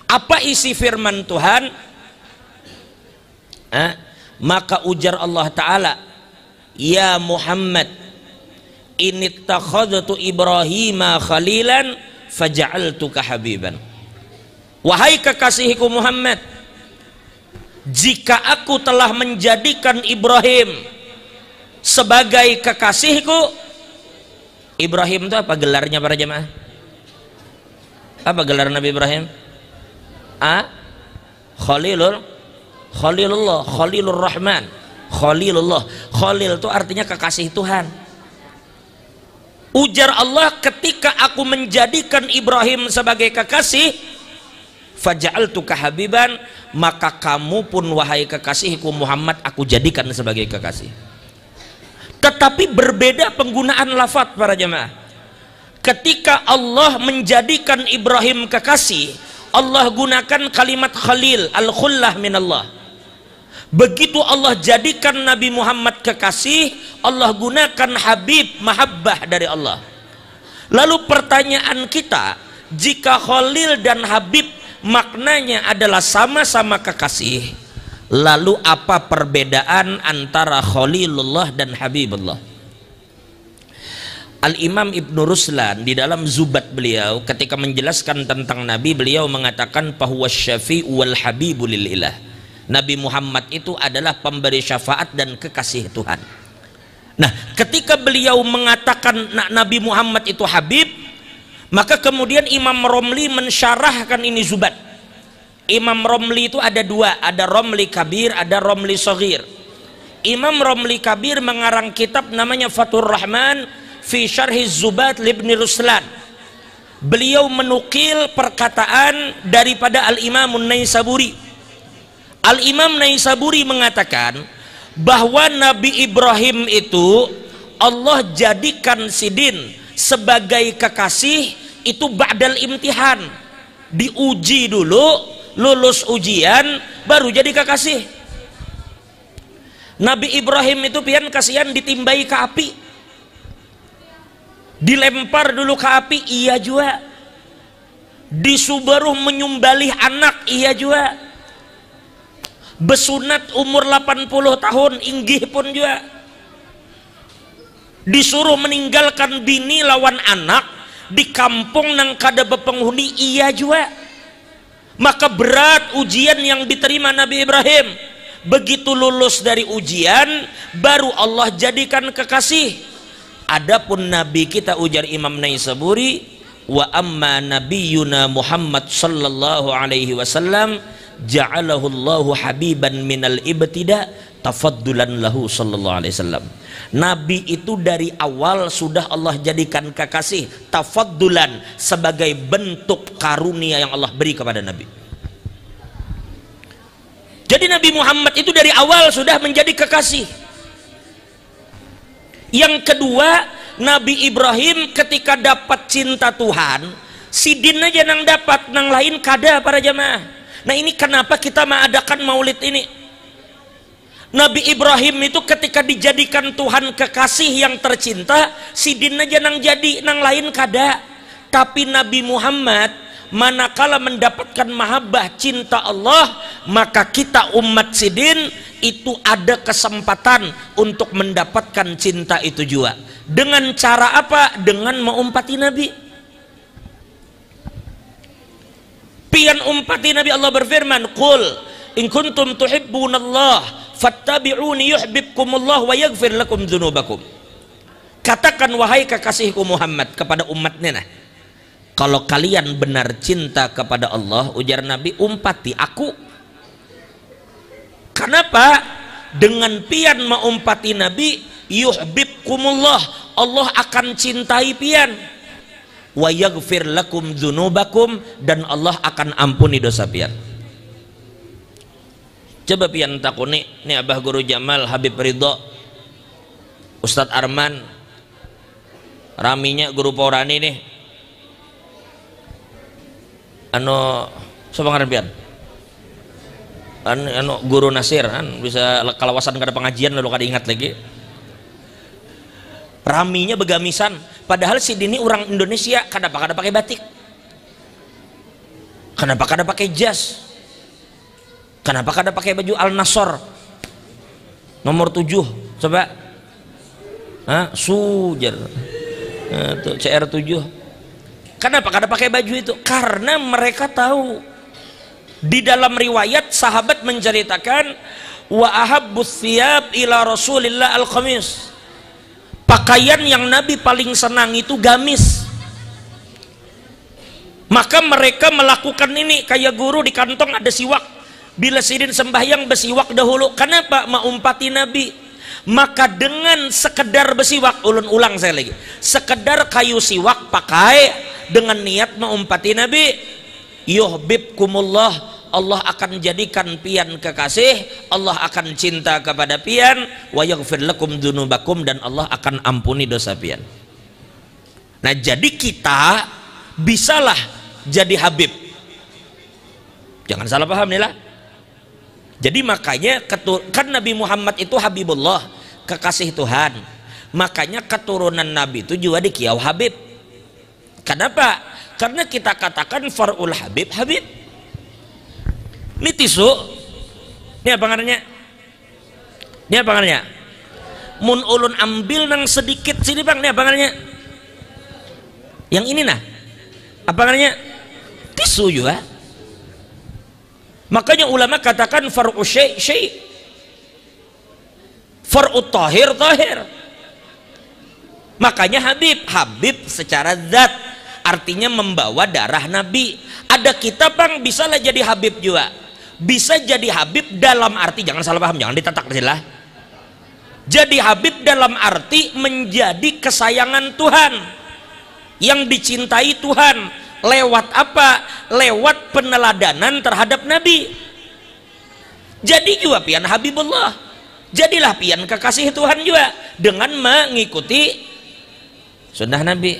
Apa isi firman Tuhan? Maka ujar Allah Ta'ala, ya Muhammad, inittakhadtu Ibrahima khalilan faja'altuka habiban. Wahai kekasihku Muhammad, jika aku telah menjadikan Ibrahim sebagai kekasihku. Ibrahim itu apa gelarnya para jemaah? Apa gelar Nabi Ibrahim? Khalilullah, Khalilur Rahman, Khalilullah. Khalil itu artinya kekasih Tuhan. Ujar Allah, ketika aku menjadikan Ibrahim sebagai kekasih, faja'altuka habiban, maka kamu pun wahai kekasihku Muhammad aku jadikan sebagai kekasih. Tetapi berbeda penggunaan lafaz para jemaah. Ketika Allah menjadikan Ibrahim kekasih, Allah gunakan kalimat khalil, al-khullah minallah. Begitu Allah jadikan Nabi Muhammad kekasih, Allah gunakan habib, mahabbah dari Allah. Lalu pertanyaan kita, jika khalil dan habib maknanya adalah sama-sama kekasih, lalu apa perbedaan antara Khalilullah dan Habibullah? Al-Imam Ibnu Ruslan di dalam Zubat beliau ketika menjelaskan tentang Nabi, beliau mengatakan bahwa syafi'u wal habibu lillah. Nabi Muhammad itu adalah pemberi syafaat dan kekasih Tuhan. Nah, ketika beliau mengatakan Nabi Muhammad itu Habib, maka kemudian Imam Romli mensyarahkan ini Zubat. Imam Romli itu ada dua, ada Romli Kabir, ada Romli Saghir. Imam Romli Kabir mengarang kitab namanya Fathur Rahman fi Syarhi Zubat Ibnu Ruslan. Beliau menukil perkataan daripada Al-Imam Naisaburi. Al-Imam Naisaburi mengatakan bahwa Nabi Ibrahim itu Allah jadikan sidin sebagai kekasih itu ba'dal imtihan, diuji dulu, lulus ujian baru jadi kekasih. Nabi Ibrahim itu pian kasihan ditimbai ke api, dilempar dulu ke api, iya juga. Disubaruh menyumbalih anak, iya juga. Besunat umur 80 tahun, inggih pun juga. Disuruh meninggalkan bini lawan anak di kampung nang kada bepenghuni, iya juga. Maka berat ujian yang diterima Nabi Ibrahim. Begitu lulus dari ujian baru Allah jadikan kekasih. Adapun Nabi kita, ujar Imam Naisaburi, wa amma nabiyuna Muhammad sallallahu alaihi wasallam ja'alahu Allahu habiban minal ibtida tafaddulan lahu sallallahu alaihi wasallam. Nabi itu dari awal sudah Allah jadikan kekasih, tafaddulan, sebagai bentuk karunia yang Allah beri kepada Nabi. Jadi Nabi Muhammad itu dari awal sudah menjadi kekasih. Yang kedua, Nabi Ibrahim ketika dapat cinta Tuhan, sidin aja nang dapat, nang lain kada para jamaah. Nah ini kenapa kita mengadakan maulid ini. Nabi Ibrahim itu ketika dijadikan Tuhan kekasih yang tercinta, sidin aja nang jadi, nang lain kada. Tapi Nabi Muhammad manakala mendapatkan mahabbah cinta Allah, maka kita umat sidin itu ada kesempatan untuk mendapatkan cinta itu juga. Dengan cara apa? Dengan mengumpati Nabi. Pian umpati Nabi, Allah berfirman, "Qul in kuntum tuhibbunallah fattabi'uni yuhibbukumullah wa yaghfir lakum dzunubakum." Katakan wahai kekasihku Muhammad kepada umatnya, nah, kalau kalian benar cinta kepada Allah, ujar Nabi, umpati aku. Kenapa? Dengan pian mengumpati Nabi, yuhibbukumullah, Allah akan cintai pian. Wa yaghfir lakum dzunubakum, dan Allah akan ampuni dosa pian. Coba pian takuni, ini Abah Guru Jamal, Habib Ridho, Ustadz Arman, raminya Guru Porani nih. Siapa ngaran pian? Guru Nasir kan bisa kalawasan kada pengajian lalu kada ingat lagi. Raminya begamisan, padahal si dini orang Indonesia kenapa kada pakai batik? Kenapa kada pakai jas? Kenapa kada pakai baju Al-Nasr nomor 7? Coba. Sujar. Tuh CR7. Kenapa kada pakai baju itu? Karena mereka tahu. Di dalam riwayat sahabat menceritakan, wa ahabbus thiyab ila Rasulillah al-qamis. Pakaian yang Nabi paling senang itu gamis. Maka mereka melakukan ini, kayak guru di kantong ada siwak. Bila sidin sembahyang bersiwak dahulu. Kenapa? Maumpati Nabi. Maka dengan sekedar bersiwak, ulang saya lagi, sekedar kayu siwak pakai dengan niat maumpati Nabi, yuhibbukumullah, Allah akan jadikan pian kekasih, Allah akan cinta kepada pian, wa yaghfir lakum dzunubakum, dan Allah akan ampuni dosa pian. Nah, jadi kita bisalah jadi Habib. Jangan salah paham nih lah. Jadi makanya kan Nabi Muhammad itu Habibullah, kekasih Tuhan. Makanya keturunan Nabi itu juga di Kiau Habib. Kenapa? Karena kita katakan far'ul Habib, Habib. Ini tisu. Ini apa ngarannya? Ini apa ngarannya? Mun ulun ambil nang sedikit sini bang. Ini apa ngarannya? Yang ini nah. Apa ngarannya? Tisu juga. Makanya ulama katakan far'u syai'. Far'u tahir, tahir. Makanya Habib, Habib secara zat, artinya membawa darah Nabi. Ada kita bang, bisalah jadi Habib juga. Bisa jadi Habib dalam arti, jangan salah paham, jangan ditatak lah. Jadi Habib dalam arti menjadi kesayangan Tuhan, yang dicintai Tuhan. Lewat apa? Lewat peneladanan terhadap Nabi. Jadi juga pian Habibullah, jadilah pian kekasih Tuhan juga dengan mengikuti sunnah Nabi.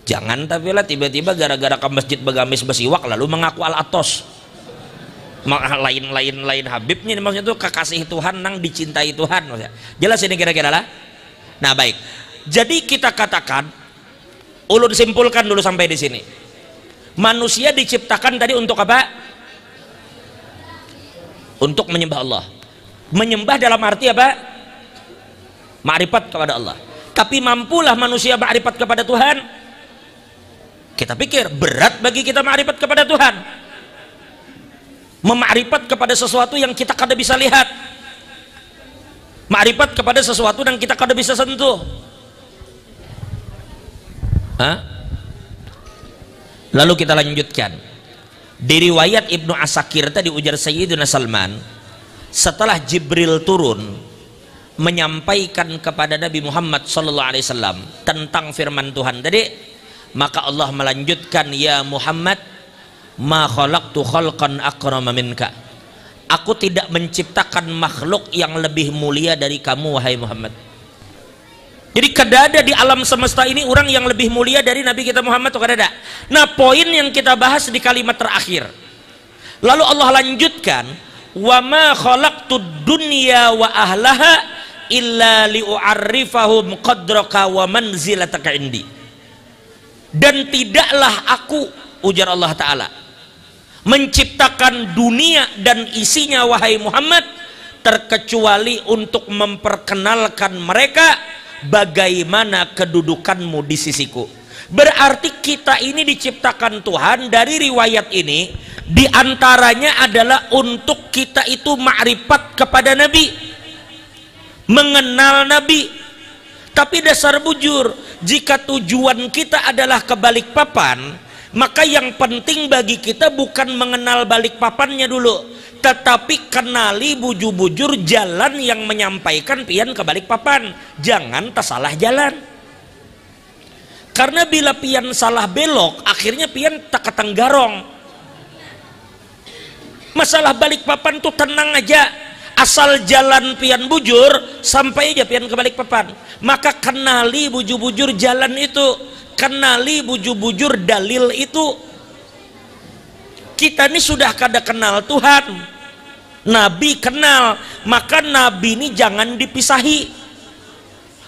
Jangan tapi lah tiba-tiba gara-gara ke masjid begamis besiwak lalu mengaku al-atos. Lain Habibnya maksudnya itu kekasih Tuhan nang dicintai Tuhan maksudnya. Jelas ini kira-kira lah. Nah baik, jadi kita katakan, ulun simpulkan dulu sampai di sini. Manusia diciptakan tadi untuk apa? Untuk menyembah Allah. Menyembah dalam arti apa? Ma'rifat kepada Allah. Tapi mampulah manusia ma'rifat kepada Tuhan? Kita pikir berat bagi kita ma'rifat kepada Tuhan. Memakrifat kepada sesuatu yang kita kada bisa lihat, makrifat kepada sesuatu yang kita kada bisa sentuh. Lalu kita lanjutkan di riwayat Ibnu Asakir tadi ujar Sayyidina Salman, setelah Jibril turun menyampaikan kepada Nabi Muhammad SAW tentang firman Tuhan tadi, maka Allah melanjutkan, ya Muhammad, ma khalaqtu khalqan akrama minka. Aku tidak menciptakan makhluk yang lebih mulia dari kamu wahai Muhammad. Jadi kada ada di alam semesta ini orang yang lebih mulia dari Nabi kita Muhammad, tuh kada ada. Nah, poin yang kita bahas di kalimat terakhir. Lalu Allah lanjutkan, wa ma khalaqtud dunya wa ahlaha illa liu'arrifahum qadraka wa manzilataka indi. Dan tidaklah aku, ujar Allah Ta'ala, menciptakan dunia dan isinya wahai Muhammad, terkecuali untuk memperkenalkan mereka bagaimana kedudukanmu di sisiku. Berarti kita ini diciptakan Tuhan, dari riwayat ini diantaranya adalah untuk kita itu ma'rifat kepada Nabi, mengenal Nabi. Tapi dasar bujur, jika tujuan kita adalah ke Balikpapan, maka yang penting bagi kita bukan mengenal Balikpapannya dulu, tetapi kenali bujur-bujur jalan yang menyampaikan pian ke Balikpapan. Jangan tersalah jalan, karena bila pian salah belok akhirnya pian tak ketenggarong. Masalah Balikpapan tuh tenang aja, asal jalan pian bujur sampai aja pian ke Balikpapan. Maka kenali bujur-bujur jalan itu, kenali bujur-bujur dalil itu. Kita ini sudah kada kenal Tuhan, Nabi kenal, maka Nabi ini jangan dipisahi.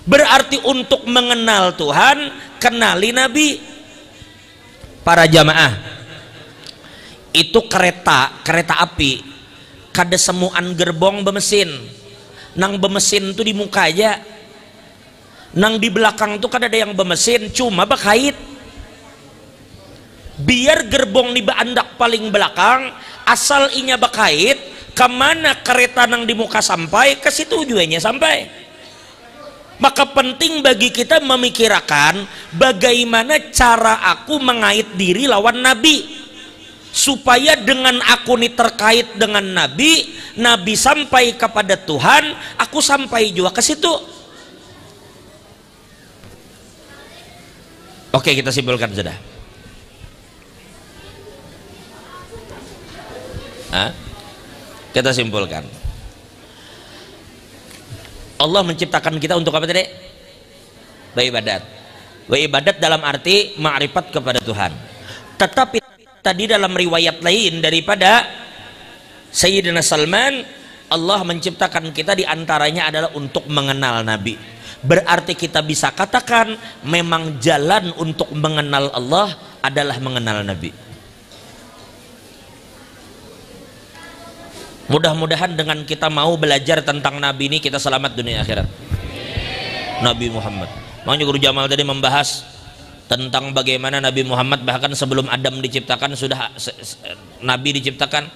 Berarti untuk mengenal Tuhan, kenali Nabi. Para jamaah, itu kereta api kada semuan gerbong bemesin. Nang bemesin tuh di muka aja, nang di belakang tuh kada ada yang bemesin, cuma bakait. Biar gerbong di baandak paling belakang, asal inya bakait, kemana kereta nang di muka sampai, ke situ tujuannya sampai. Maka penting bagi kita memikirkan bagaimana cara aku mengait diri lawan Nabi, supaya dengan aku ini terkait dengan Nabi, Nabi sampai kepada Tuhan, aku sampai juga ke situ. Oke, kita simpulkan sudah. Kita simpulkan, Allah menciptakan kita untuk apa tadi? Beribadat. Beribadat dalam arti ma'rifat kepada Tuhan. Tetapi tadi dalam riwayat lain daripada Sayyidina Salman, Allah menciptakan kita diantaranya adalah untuk mengenal Nabi. Berarti kita bisa katakan memang jalan untuk mengenal Allah adalah mengenal Nabi. Mudah-mudahan dengan kita mau belajar tentang Nabi ini, kita selamat dunia akhirat. Nabi Muhammad. Makanya Guru Jamal tadi membahas tentang bagaimana Nabi Muhammad bahkan sebelum Adam diciptakan sudah Nabi diciptakan.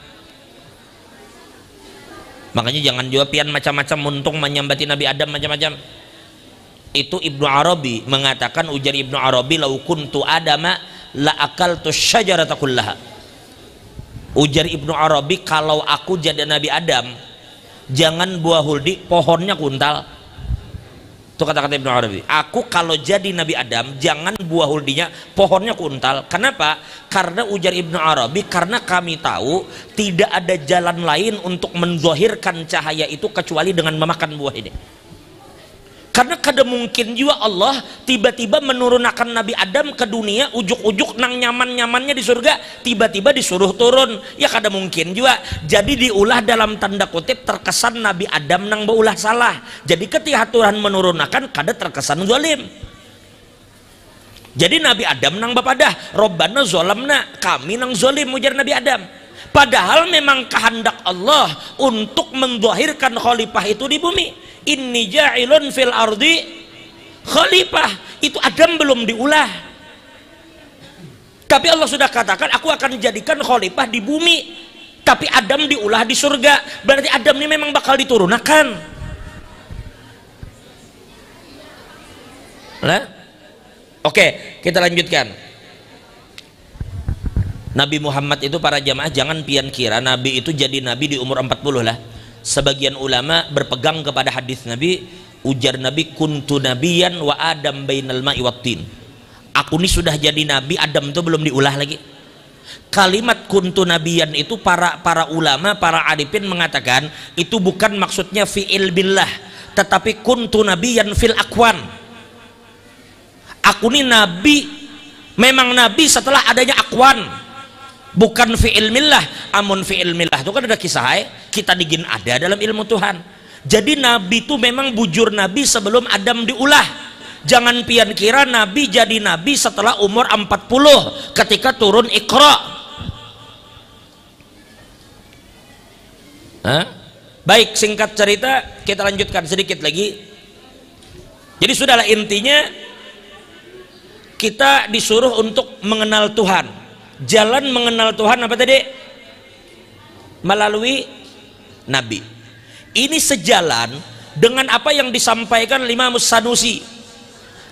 Makanya jangan juga pian macam-macam muntung menyambati Nabi Adam macam-macam. Itu Ibnu Arabi mengatakan, ujar Ibnu Arabi, lau kuntu adama la akaltu syajarata kullaha. Ujar Ibnu Arabi, kalau aku jadi Nabi Adam, jangan buah huldi, pohonnya kuntal. Itu kata-kata Ibnu Arabi. Aku kalau jadi Nabi Adam, jangan buah huldinya, pohonnya kuntal. Kenapa? Karena ujar Ibnu Arabi, karena kami tahu tidak ada jalan lain untuk menzahirkan cahaya itu kecuali dengan memakan buah ini. Karena kada mungkin juga Allah tiba-tiba menurunkan Nabi Adam ke dunia, ujuk-ujuk nang nyaman-nyamannya di surga, tiba-tiba disuruh turun. Ya kada mungkin juga. Jadi diulah dalam tanda kutip, terkesan Nabi Adam nang baulah salah. Jadi ketika Tuhan menurunkan, kada terkesan zalim. Jadi Nabi Adam nang bapadah, Robbana zolamna, kami nang zalim, ujar Nabi Adam. Padahal memang kehendak Allah untuk menzahirkan khalifah itu di bumi. Inni ja'ilun fil ardi khalifah. Itu Adam belum diulah, tapi Allah sudah katakan aku akan jadikan khalifah di bumi. Tapi Adam diulah di surga. Berarti Adam ini memang bakal diturunkan. Nah, oke, kita lanjutkan. Nabi Muhammad itu, para jamaah, jangan pian kira Nabi itu jadi Nabi di umur 40 lah. Sebagian ulama berpegang kepada hadis Nabi, ujar Nabi, kuntu nabiyan wa Adam bainal ma'i wattin. Aku ini sudah jadi Nabi, Adam itu belum diulah lagi. Kalimat kuntu nabiyan itu para ulama, para arifin mengatakan itu bukan maksudnya fi'il billah, tetapi kuntu nabiyan fil akwan. Aku ini nabi, memang nabi setelah adanya akwan, bukan fi ilmillah. Amun fi ilmillah itu kan ada kisah kita digin ada dalam ilmu Tuhan. Jadi nabi itu memang bujur nabi sebelum Adam diulah. Jangan pian kira nabi jadi nabi setelah umur 40 ketika turun Iqra. Baik, singkat cerita kita lanjutkan sedikit lagi. Jadi sudahlah, intinya kita disuruh untuk mengenal Tuhan. Jalan mengenal Tuhan apa tadi? Melalui nabi. Ini sejalan dengan apa yang disampaikan Imam Sanusi.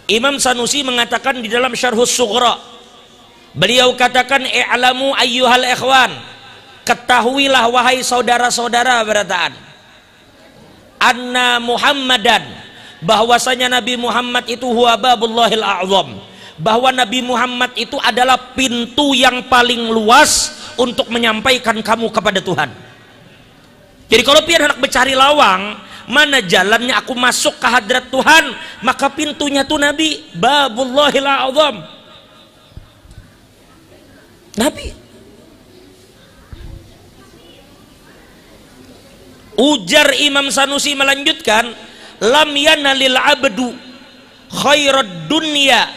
Imam Sanusi mengatakan di dalam Syarhus Sughra, beliau katakan, i'lamu ayyuhal ikhwan, ketahuilah wahai saudara-saudara berataan, anna Muhammadan, bahwasanya Nabi Muhammad itu huwa babullahil a'zam, bahwa Nabi Muhammad itu adalah pintu yang paling luas untuk menyampaikan kamu kepada Tuhan. Jadi kalau pian hendak mencari lawang, mana jalannya aku masuk ke hadrat Tuhan, maka pintunya tuh Nabi, babullahil a'zam, Nabi. Ujar Imam Sanusi melanjutkan, lam yanalil abdu khairad dunya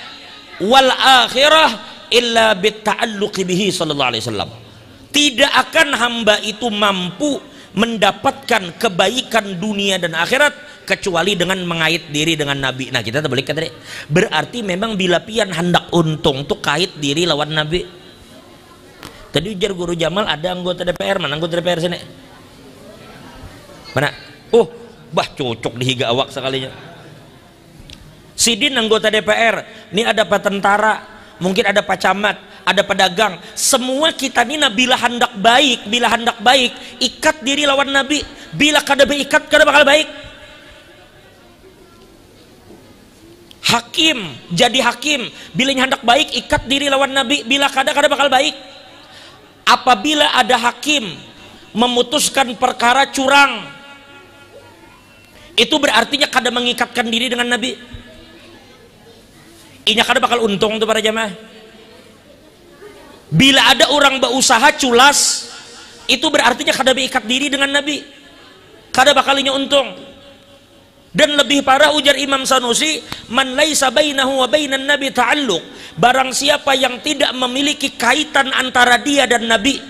wal akhirah illa bitta'alluqi bihi sallallahu alaihi wasallam. Tidak akan hamba itu mampu mendapatkan kebaikan dunia dan akhirat kecuali dengan mengait diri dengan Nabi. Nah, kita terbalik tadi. Berarti memang bila pian hendak untung tuh kait diri lawan Nabi. Tadi ujar Guru Jamal ada anggota DPR, mana anggota DPR sini? Mana? Bah cocok dihiga awak sekalinya. Sidin anggota DPR, ini ada Pak Tentara, mungkin ada Pak Camat, ada pedagang. Semua kita ini bila hendak baik, ikat diri lawan Nabi. Bila kada berikat, kada bakal baik. Hakim, jadi hakim, bila hendak baik, ikat diri lawan Nabi. Bila kada bakal baik. Apabila ada hakim memutuskan perkara curang, itu berartinya kada mengikatkan diri dengan Nabi. Inya kada bakal untung tuh para jamaah. Bila ada orang berusaha culas, itu berartinya kada berikat diri dengan Nabi, kada bakalinya untung. Dan lebih parah ujar Imam Sanusi, man laisa bainahu wa bainan nabi ta'alluq, barang siapa yang tidak memiliki kaitan antara dia dan Nabi,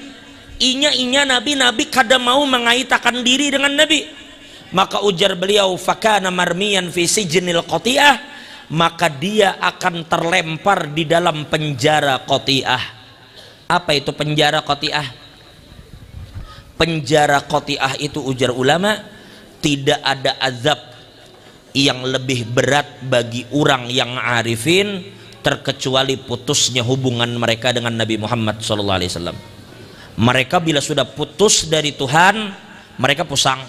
inya nabi kada mau mengaitakan diri dengan Nabi, maka ujar beliau, fakana marmiyan fi sijnil qati'ah, maka dia akan terlempar di dalam penjara qati'ah. Apa itu penjara qati'ah? Penjara qati'ah itu ujar ulama, tidak ada azab yang lebih berat bagi orang yang arifin terkecuali putusnya hubungan mereka dengan Nabi Muhammad SAW. Mereka bila sudah putus dari Tuhan, mereka pusang.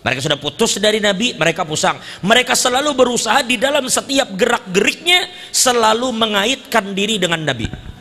Mereka sudah putus dari Nabi, mereka pusang. Mereka selalu berusaha di dalam setiap gerak-geriknya selalu mengaitkan diri dengan Nabi.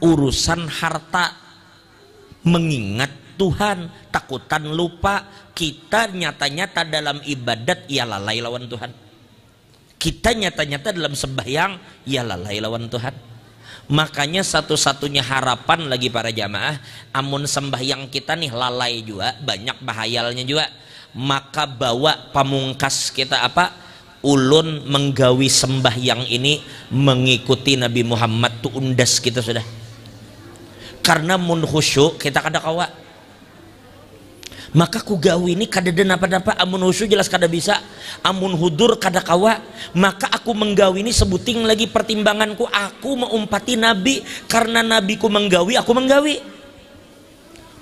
urusan harta, mengingat Tuhan, takutan lupa. Kita nyata-nyata dalam ibadat ya lalai lawan Tuhan. Kita nyata-nyata dalam sembahyang ya lalai lawan Tuhan. Makanya satu-satunya harapan lagi para jamaah, amun sembahyang kita nih lalai juga, banyak bahayalnya juga, maka bawa pamungkas kita apa? Ulun menggawi sembahyang ini mengikuti Nabi Muhammad tuh undas kita sudah. Karena mun khusyuk kita kada kawa. Maka ku gawi ini kada den apa-apa, amun khusyuk jelas kada bisa, amun hudur kada kawa. Maka aku menggawi ini sebuting lagi pertimbanganku, aku meumpati Nabi, karena Nabiku menggawi, aku menggawi.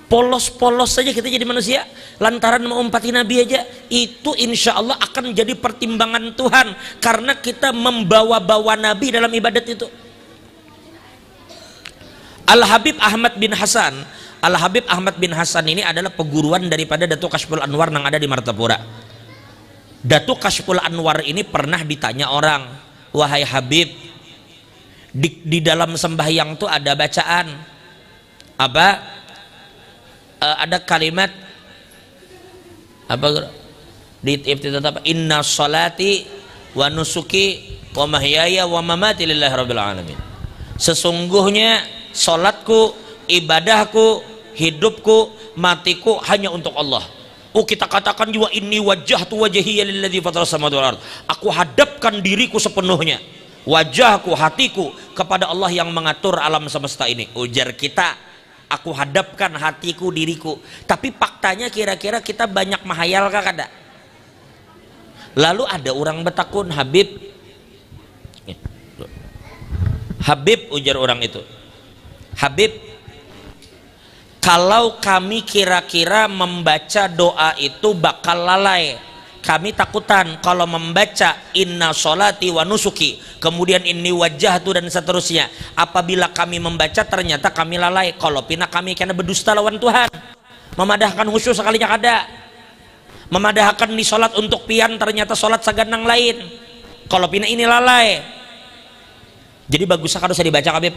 Polos-polos saja kita jadi manusia lantaran meumpati Nabi aja, itu insya Allah akan jadi pertimbangan Tuhan karena kita membawa-bawa Nabi dalam ibadat itu. Al-Habib Ahmad bin Hasan, Al-Habib Ahmad bin Hasan ini adalah peguruan daripada Datuk Kashful Anwar yang ada di Martapura. Datuk Kashful Anwar ini pernah ditanya orang, wahai Habib, di dalam sembahyang tuh ada bacaan apa? Ada kalimat apa di iftitah apa? Inna sholati wa nusuki wa mahyaya wa mamati lillahi rabbil alamin. Sesungguhnya salatku, ibadahku, hidupku, matiku hanya untuk Allah. Oh, kita katakan juga ini wajjahtu wajhiyya lilladzi fataras samawati wal ardh. Aku hadapkan diriku sepenuhnya, wajahku, hatiku kepada Allah yang mengatur alam semesta ini. Ujar kita, aku hadapkan hatiku, diriku. Tapi faktanya kira-kira kita banyak mahayal kah kada? Lalu ada orang bertakun, Habib, ujar orang itu, Habib, kalau kami kira-kira membaca doa itu bakal lalai, kami takutan kalau membaca inna sholati wa nusuki, kemudian ini wajahtu dan seterusnya, apabila kami membaca ternyata kami lalai, kalau pina kami kena berdusta lawan Tuhan, memadahkan khusyuk sekalinya kada, memadahkan di sholat untuk pian ternyata sholat saganang lain, kalau pina ini lalai. Jadi bagusnya kalau usah dibaca Habib,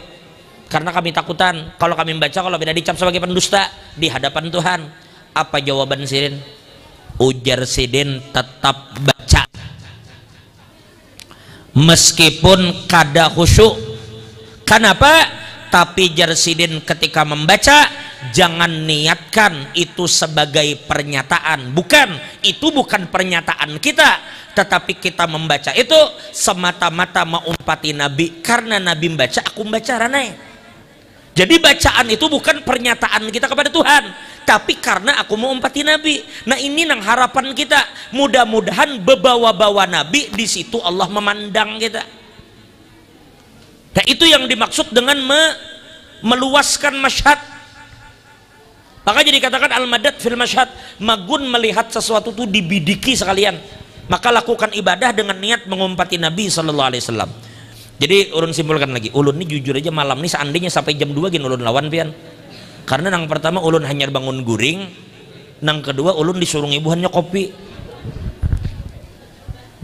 karena kami takutan kalau kami membaca, kalau beda dicap sebagai pendusta di hadapan Tuhan. Apa jawaban Sidin? Ujar Sidin, tetap baca meskipun kada khusyuk. Kenapa? Tapi jar Sidin ketika membaca jangan niatkan itu sebagai pernyataan, itu bukan pernyataan kita, tetapi kita membaca itu semata-mata meumpati Nabi, karena Nabi membaca aku membaca ranai. Jadi bacaan itu bukan pernyataan kita kepada Tuhan, tapi karena aku mau umpati Nabi. Nah ini nang harapan kita, mudah-mudahan bebawa-bawa Nabi, di situ Allah memandang kita. Nah itu yang dimaksud dengan meluaskan masyhad. Maka jadi katakan al-madad fil masyhad, magun melihat sesuatu itu dibidiki sekalian. Maka lakukan ibadah dengan niat mengumpati Nabi sallallahu alaihi wasallam. Jadi ulun simpulkan lagi, ulun ini jujur aja malam ini seandainya sampai jam 2 gini ulun lawan pian. Karena nang pertama ulun hanya bangun guring, nang kedua ulun disuruh ibuhannya kopi.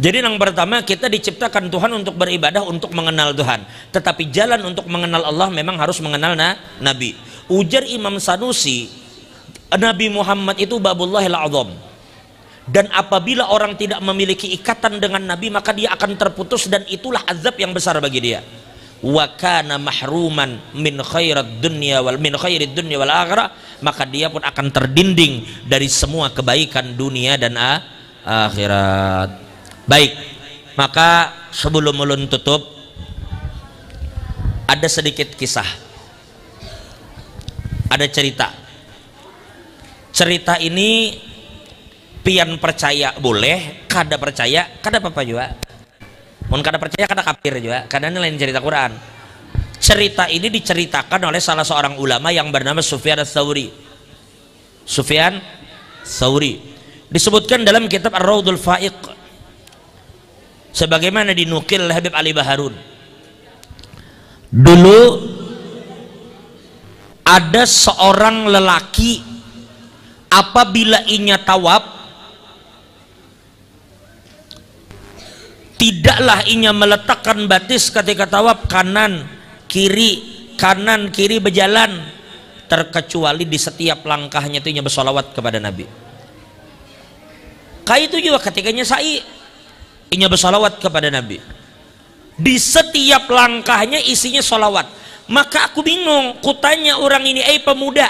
Jadi nang pertama kita diciptakan Tuhan untuk beribadah, untuk mengenal Tuhan. Tetapi jalan untuk mengenal Allah memang harus mengenal Nabi. Ujar Imam Sanusi, Nabi Muhammad itu babullahil azam. Dan apabila orang tidak memiliki ikatan dengan Nabi, maka dia akan terputus, dan itulah azab yang besar bagi dia. Wa kana mahruman min khairid dunya wal akhirah, maka dia pun akan terdinding dari semua kebaikan dunia dan akhirat. Baik, maka sebelum ulun tutup, ada sedikit kisah, ada cerita. Cerita ini pian percaya boleh, kada percaya kada apa-apa juga. Mun kada percaya kada kafir juga, karena ini lain cerita Quran. Cerita ini diceritakan oleh salah seorang ulama yang bernama Sufyan Ats-Tsauri. Sufyan Ats-Tsauri disebutkan dalam kitab Ar-Raudul Fa'iq, sebagaimana dinukil oleh Habib Ali Baharun. Dulu ada seorang lelaki, apabila inya tawaf, tidaklah inya meletakkan batis ketika tawaf kanan kiri, kanan kiri berjalan, terkecuali di setiap langkahnya itu bersolawat kepada Nabi. Kayak itu juga ketikanya sa'i inya bersolawat kepada Nabi. Di setiap langkahnya isinya solawat. Maka aku bingung, kutanya orang ini, pemuda,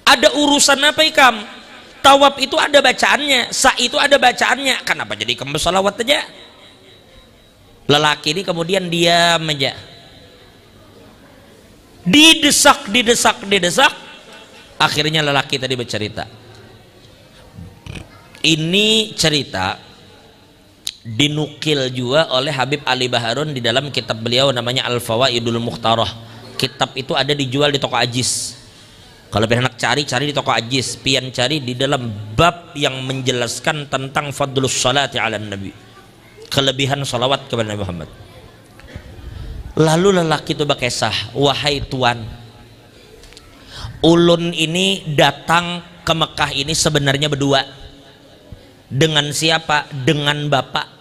ada urusan apa ikam? Tawaf itu ada bacaannya, sa'i itu ada bacaannya, kenapa jadi kamu bersolawat aja? Lelaki ini kemudian diam aja, didesak, akhirnya lelaki tadi bercerita. Ini cerita dinukil juga oleh Habib Ali Baharun di dalam kitab beliau namanya Al-Fawaidul Mukhtarah. Kitab itu ada dijual di toko Ajis. Kalau pengen cari di toko Ajis, pian cari di dalam bab yang menjelaskan tentang fadlus salati ala nabi, kelebihan salawat kepada Nabi Muhammad. Lalu lelaki itu berkisah, wahai tuan, ulun ini datang ke Mekah ini sebenarnya berdua. Dengan siapa? Dengan bapak.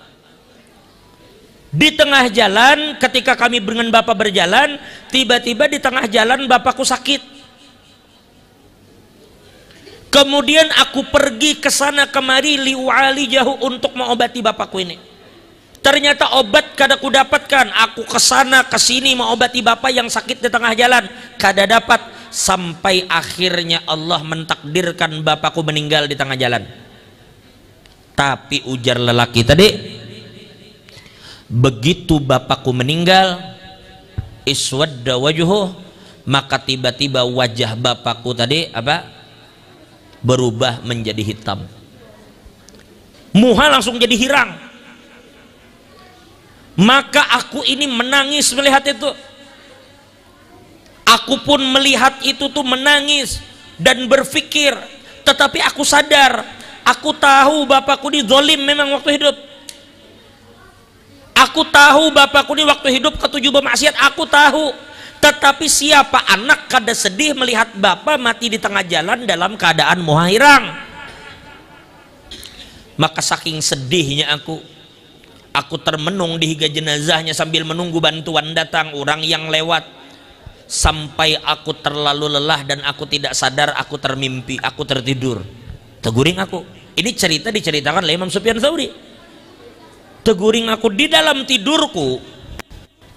Di tengah jalan, ketika kami dengan bapak berjalan, tiba-tiba di tengah jalan bapakku sakit. Kemudian aku pergi ke sana kemari liwali jauh untuk mengobati bapakku ini. Ternyata obat kada ku dapatkan. Aku ke sana ke sini mengobati bapak yang sakit di tengah jalan, kada dapat, sampai akhirnya Allah mentakdirkan bapakku meninggal di tengah jalan. Tapi ujar lelaki tadi, begitu bapakku meninggal, iswadda wajhuh, maka tiba-tiba wajah bapakku tadi berubah menjadi hitam. Muha langsung jadi hirang. Maka aku ini menangis melihat itu. Aku pun melihat itu tuh menangis dan berpikir, tetapi aku sadar, aku tahu bapakku ini zalim memang waktu hidup. Aku tahu bapakku ini waktu hidup ketujuh bermaksiat, aku tahu. Tetapi siapa anak kada sedih melihat bapak mati di tengah jalan dalam keadaan muhairang. Maka saking sedihnya aku termenung di higa jenazahnya sambil menunggu bantuan datang orang yang lewat, sampai aku terlalu lelah dan aku tidak sadar, aku termimpi, aku tertidur. Teguring aku, ini cerita diceritakan oleh Imam Sufyan Tsauri. Teguring aku di dalam tidurku,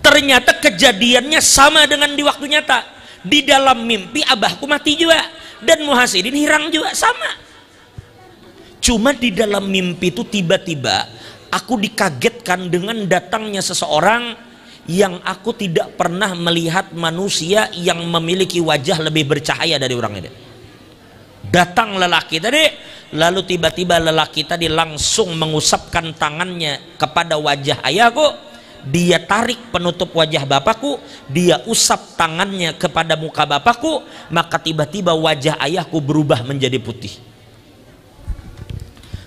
ternyata kejadiannya sama dengan di waktu nyata. Di dalam mimpi abahku mati juga dan Muhasidin hirang juga sama. Cuma di dalam mimpi itu tiba-tiba aku dikagetkan dengan datangnya seseorang yang aku tidak pernah melihat manusia yang memiliki wajah lebih bercahaya dari orang ini. Datang lelaki tadi, lalu tiba-tiba lelaki tadi langsung mengusapkan tangannya kepada wajah ayahku. Dia tarik penutup wajah bapakku, dia usap tangannya kepada muka bapakku, maka tiba-tiba wajah ayahku berubah menjadi putih.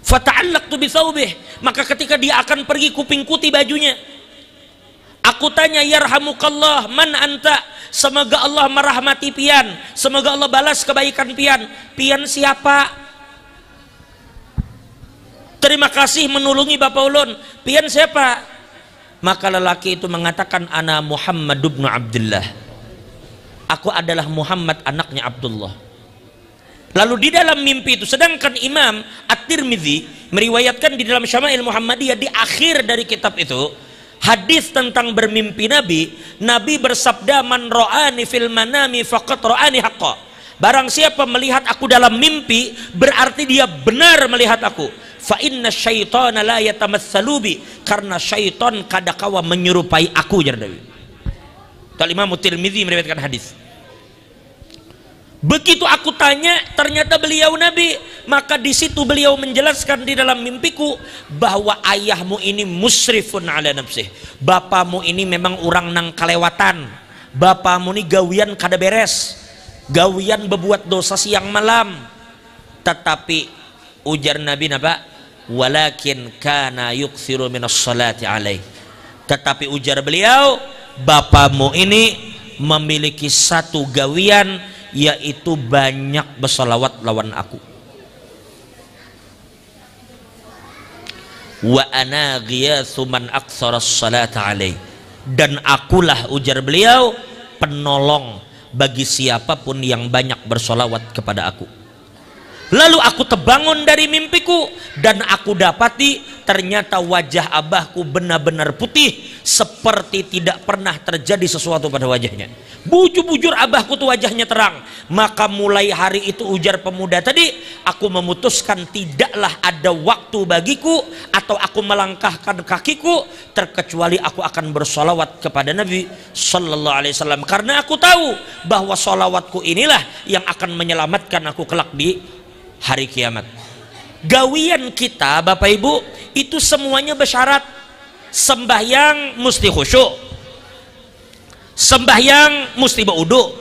Fata'allaqtu bi thawbih, maka ketika dia akan pergi kupingkuti bajunya. Aku tanya, yarhamukallah, man anta? Semoga Allah merahmati pian, semoga Allah balas kebaikan pian. Pian siapa? Terima kasih menolongi bapak ulun. Pian siapa? Maka lelaki itu mengatakan, ana Muhammad bin Abdullah. Aku adalah Muhammad anaknya Abdullah. Lalu di dalam mimpi itu, sedangkan Imam At-Tirmidzi meriwayatkan di dalam Syama'il Muhammadiyah di akhir dari kitab itu, hadis tentang bermimpi Nabi bersabda, man ra'ani fil manami faqad ra'ani haqqa. Barang siapa melihat aku dalam mimpi, berarti dia benar melihat aku. Fa inna syaitana la yatamatsalu bi, karena syaitan kadakawa menyerupai aku, jar Nabi. Imam At-Tirmidzi meriwayatkan hadis. Begitu aku tanya, ternyata beliau Nabi. Maka di situ beliau menjelaskan di dalam mimpiku bahwa ayahmu ini musrifun ala nafsih. Bapamu ini memang orang nang kalewatan. Bapamu ini gawian kada beres, gawian berbuat dosa siang malam. Tetapi ujar Nabi napa? Walakin kana yukthiru minas salati alaih. Tetapi ujar beliau, bapamu ini memiliki satu gawian, yaitu banyak bersalawat lawan aku. Wa ana ghiyathu man aktsara salata alaih. dan akulah, ujar beliau, penolong bagi siapapun yang banyak bersolawat kepada aku. Lalu aku terbangun dari mimpiku dan aku dapati ternyata wajah abahku benar-benar putih, seperti tidak pernah terjadi sesuatu pada wajahnya. Bujur-bujur abahku tuh wajahnya terang. Maka mulai hari itu, ujar pemuda tadi, aku memutuskan tidaklah ada waktu bagiku atau aku melangkahkan kakiku terkecuali aku akan bersolawat kepada Nabi Sallallahu Alaihi Wasallam, karena aku tahu bahwa solawatku inilah yang akan menyelamatkan aku kelak di hari kiamat. Gawian kita Bapak Ibu itu semuanya bersyarat. Sembahyang mesti khusyuk, sembahyang mesti berwudu,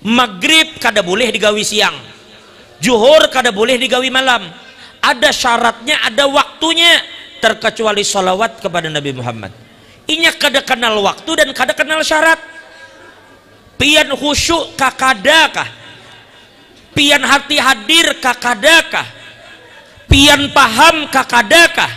maghrib kada boleh digawi siang, zuhur kada boleh digawi malam. Ada syaratnya, ada waktunya, terkecuali salawat kepada Nabi Muhammad. Inya kada kenal waktu dan kada kenal syarat. Pian khusyuk kakadakah, pian hati hadir kakadakah, pian paham kakadakah,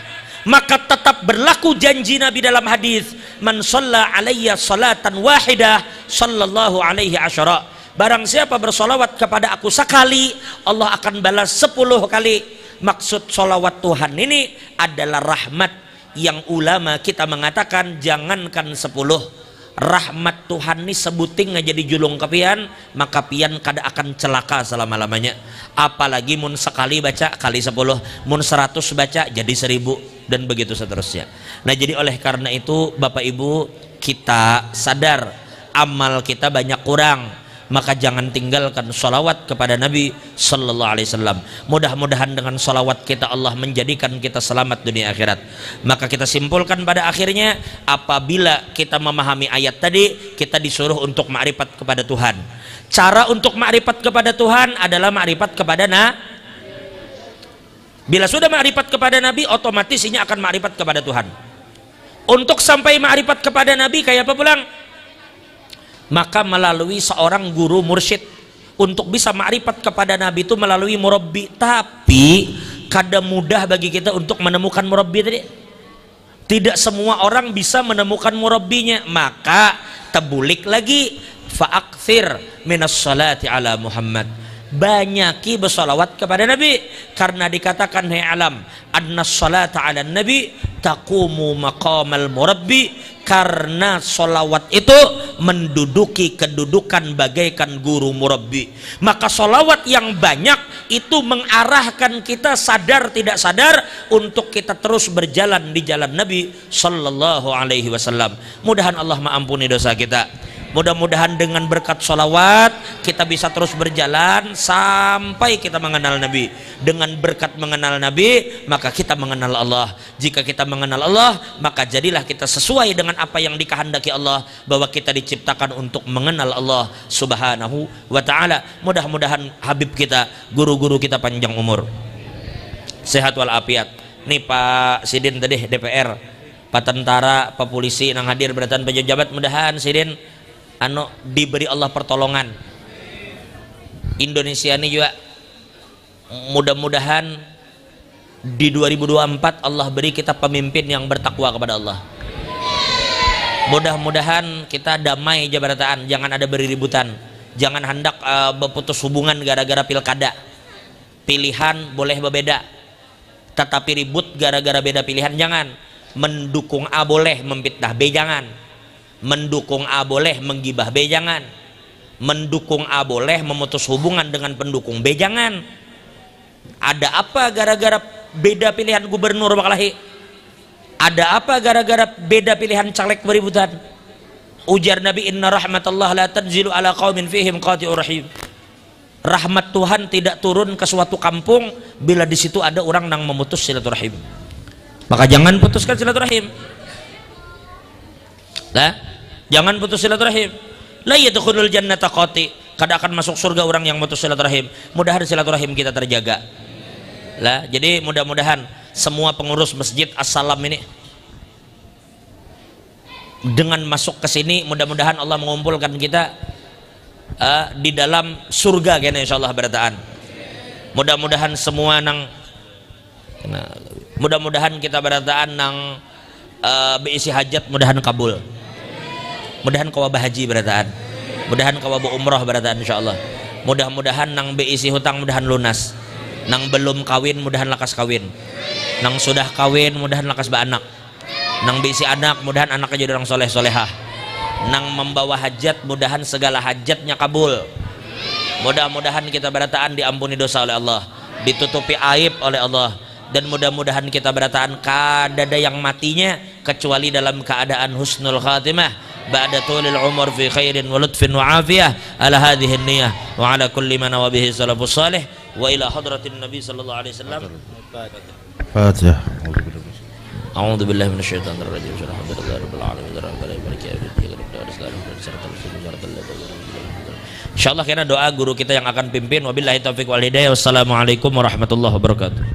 maka tetap berlaku janji Nabi dalam hadis, man shalla alayya salatan wahidah sallallahu alaihi asyara. Barang siapa bersolawat kepada aku sekali, Allah akan balas 10 kali. Maksud solawat Tuhan ini adalah rahmat, yang ulama kita mengatakan jangankan 10, rahmat Tuhan ini sebuting aja dijulung ke pian, maka pian kada akan celaka selama-lamanya. Apalagi mun sekali baca kali 10, mun 100 baca jadi 1000, dan begitu seterusnya. Nah, jadi oleh karena itu Bapak Ibu, kita sadar amal kita banyak kurang, maka jangan tinggalkan sholawat kepada Nabi Sallallahu Alaihi Wasallam. Mudah-mudahan dengan sholawat kita Allah menjadikan kita selamat dunia akhirat. Maka kita simpulkan pada akhirnya, apabila kita memahami ayat tadi, kita disuruh untuk ma'rifat kepada Tuhan. Cara untuk ma'rifat kepada Tuhan adalah ma'rifat kepada Bila sudah ma'rifat kepada Nabi, otomatis ini akan ma'rifat kepada Tuhan. Untuk sampai ma'rifat kepada Nabi kayak apa pulang? Maka melalui seorang guru mursyid. Untuk bisa ma'rifat kepada Nabi itu melalui murabbi. Tapi kada mudah bagi kita untuk menemukan murabbi tadi. Tidak semua orang bisa menemukan murabbinya. Maka tebulik lagi, fa'akthir minas salati ala Muhammad. Banyaki bersolawat kepada Nabi, karena dikatakan hai alam anna salata ala Nabi taqumu maqamal murabbi, karena solawat itu menduduki kedudukan bagaikan guru murabbi. Maka solawat yang banyak itu mengarahkan kita sadar tidak sadar untuk kita terus berjalan di jalan Nabi Sallallahu Alaihi Wasallam. Mudahan Allah mengampuni dosa kita. Mudah-mudahan dengan berkat sholawat kita bisa terus berjalan sampai kita mengenal Nabi. Dengan berkat mengenal Nabi, maka kita mengenal Allah. Jika kita mengenal Allah, maka jadilah kita sesuai dengan apa yang dikehendaki Allah, bahwa kita diciptakan untuk mengenal Allah Subhanahu wa ta'ala. Mudah-mudahan Habib kita, guru-guru kita panjang umur, sehat walafiat. Nih Pak Sidin tadi DPR, Pak Tentara, Pak Polisi nang hadir beratan pejabat, mudahan Sidin diberi Allah pertolongan. Indonesia ini juga mudah-mudahan di 2024 Allah beri kita pemimpin yang bertakwa kepada Allah. Mudah-mudahan kita damai jabarataan, jangan ada beributan, jangan hendak berputus hubungan gara-gara pilkada. Pilihan boleh berbeda, tetapi ribut gara-gara beda pilihan jangan. Mendukung A boleh, memfitnah B jangan. Mendukung A boleh, menggibah B jangan. Mendukung A boleh, memutus hubungan dengan pendukung B jangan. Ada apa gara-gara beda pilihan gubernur bakalahi? Ada apa gara-gara beda pilihan caleg beributan? Ujar Nabi, inna rahmatullah la tanzilu ala qaumin fihim qati'ur rahim. Rahmat Tuhan tidak turun ke suatu kampung bila di situ ada orang yang memutus silaturahim. Maka jangan putuskan silaturahim. Nah, jangan putus silaturahim. La yadkhulul jannata qati, kada akan masuk surga orang yang putus silaturahim. Mudahan silaturahim kita terjaga. Lah, jadi mudah-mudahan semua pengurus masjid Assalam ini dengan masuk ke sini, mudah-mudahan Allah mengumpulkan kita di dalam surga kena insyaallah berataan. Mudah-mudahan semua nang mudah-mudahan kita berataan nang beisi hajat mudahan kabul, mudahan kawa bahaji berataan, mudahan kawa bu umroh berataan insyaallah, mudah-mudahan nang beisi hutang mudahan lunas, nang belum kawin mudahan lakas kawin, nang sudah kawin mudahan lakas baanak, nang beisi anak mudahan anaknya jadi orang soleh solehah, nang membawa hajat mudahan segala hajatnya kabul, mudah-mudahan kita berataan diampuni dosa oleh Allah, ditutupi aib oleh Allah, dan mudah-mudahan kita berataan kadada yang matinya kecuali dalam keadaan husnul khatimah ba'da tulil umur fi khairin wa lutfin wa afiyah ala hadhihi niyah wa ala kulli man wa bihi salafus salih wa ila hadratin nabi sallallahu alaihi wasallam. Fatihah. A'udzu billahi minasyaitonir rajim. Alhamdulillahi rabbil alamin arrahmanir rahim. Insyaallah karena doa guru kita yang akan pimpin. Wabillahi taufiq wal hidayah. Wassalamualaikum warahmatullahi wabarakatuh.